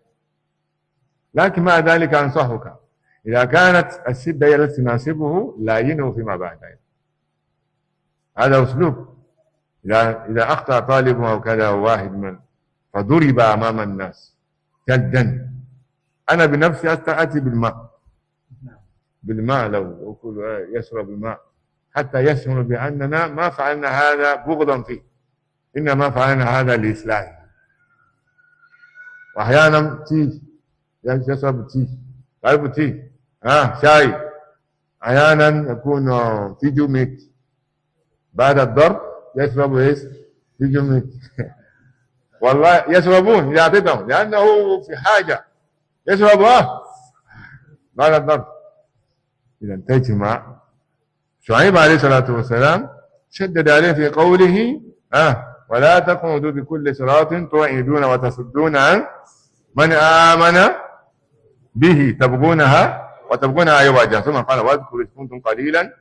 لكن مع ذلك أنصحك إذا كانت الشدة هي التي تناسبه لاينه فيما بعد. هذا أسلوب. إذا أخطأ طالب أو كذا واحد من فضرب أمام الناس جدا، أنا بنفسي أتي بالماء لو يشرب الماء حتى يشعر بأننا ما فعلنا هذا بغضا فيه، إنما فعلنا هذا لإصلاحه. وأحيانا تي يشرب تي، تعرف تي شاي، أحيانا يكون في جميت بعد الضرب يشرب ايش؟ في جميت والله يشربون إذا أعطيتهم لأنه في حاجة يشرب بعد الضرب. إذا تجمع شعيب عليه الصلاة والسلام شدد عليه في قوله ولا تقعدوا بكل صراط توعدون وتصدون عن من آمن به وتبغونها عوجا. ثم قال واذكروا إذ كنتم قليلا،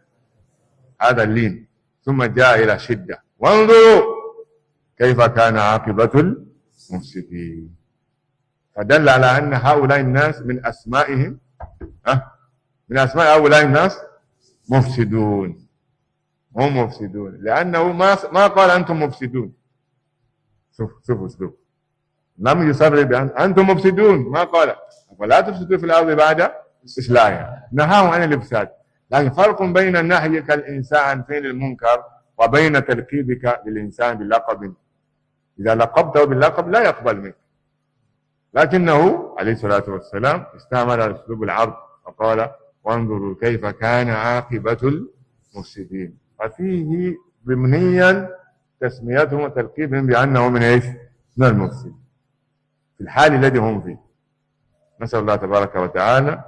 هذا اللين. ثم جاء إلى شدة، وانظروا كيف كان عاقبة المفسدين. فدل على أن هؤلاء الناس من أسمائهم من أسماء هؤلاء الناس مفسدون، هم مفسدون، لأنه ما قال أنتم مفسدون. شوفوا اسلوب، لم يصرح بأن أنتم مفسدون، ما قال ولا تفسدوا في الأرض بعد إصلاحها، نهاهم عن الإفساد. لكن فرق بين نهيك الإنسان عن فعل المنكر وبين تلقيبك للإنسان بلقب. إذا لقبته باللقب لا يقبل منك، لكنه عليه الصلاة والسلام استعمل أسلوب العرض فقال وانظروا كيف كان عاقبة المفسدين، ففيه ضمنيا تسميتهم وتلقيبهم بأنهم من ايش؟ من المفسد في الحال الذي هم فيه. نسأل الله تبارك وتعالى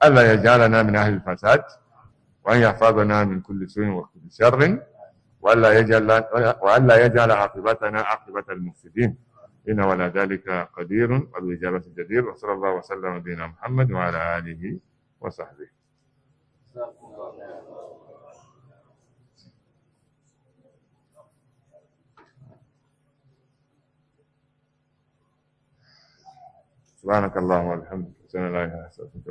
ألا يجعلنا من أهل الفساد، وأن يحفظنا من كل سوء وكل شر، وألا يجعل عاقبتنا عاقبة المفسدين، إنه ولا ذلك قدير وبالإجابة الجدير. وصلى الله وسلم على نبينا محمد وعلى آله وصحبه. سبحانك اللهم وبحمدك أشهد أن لا إله إلا أنت.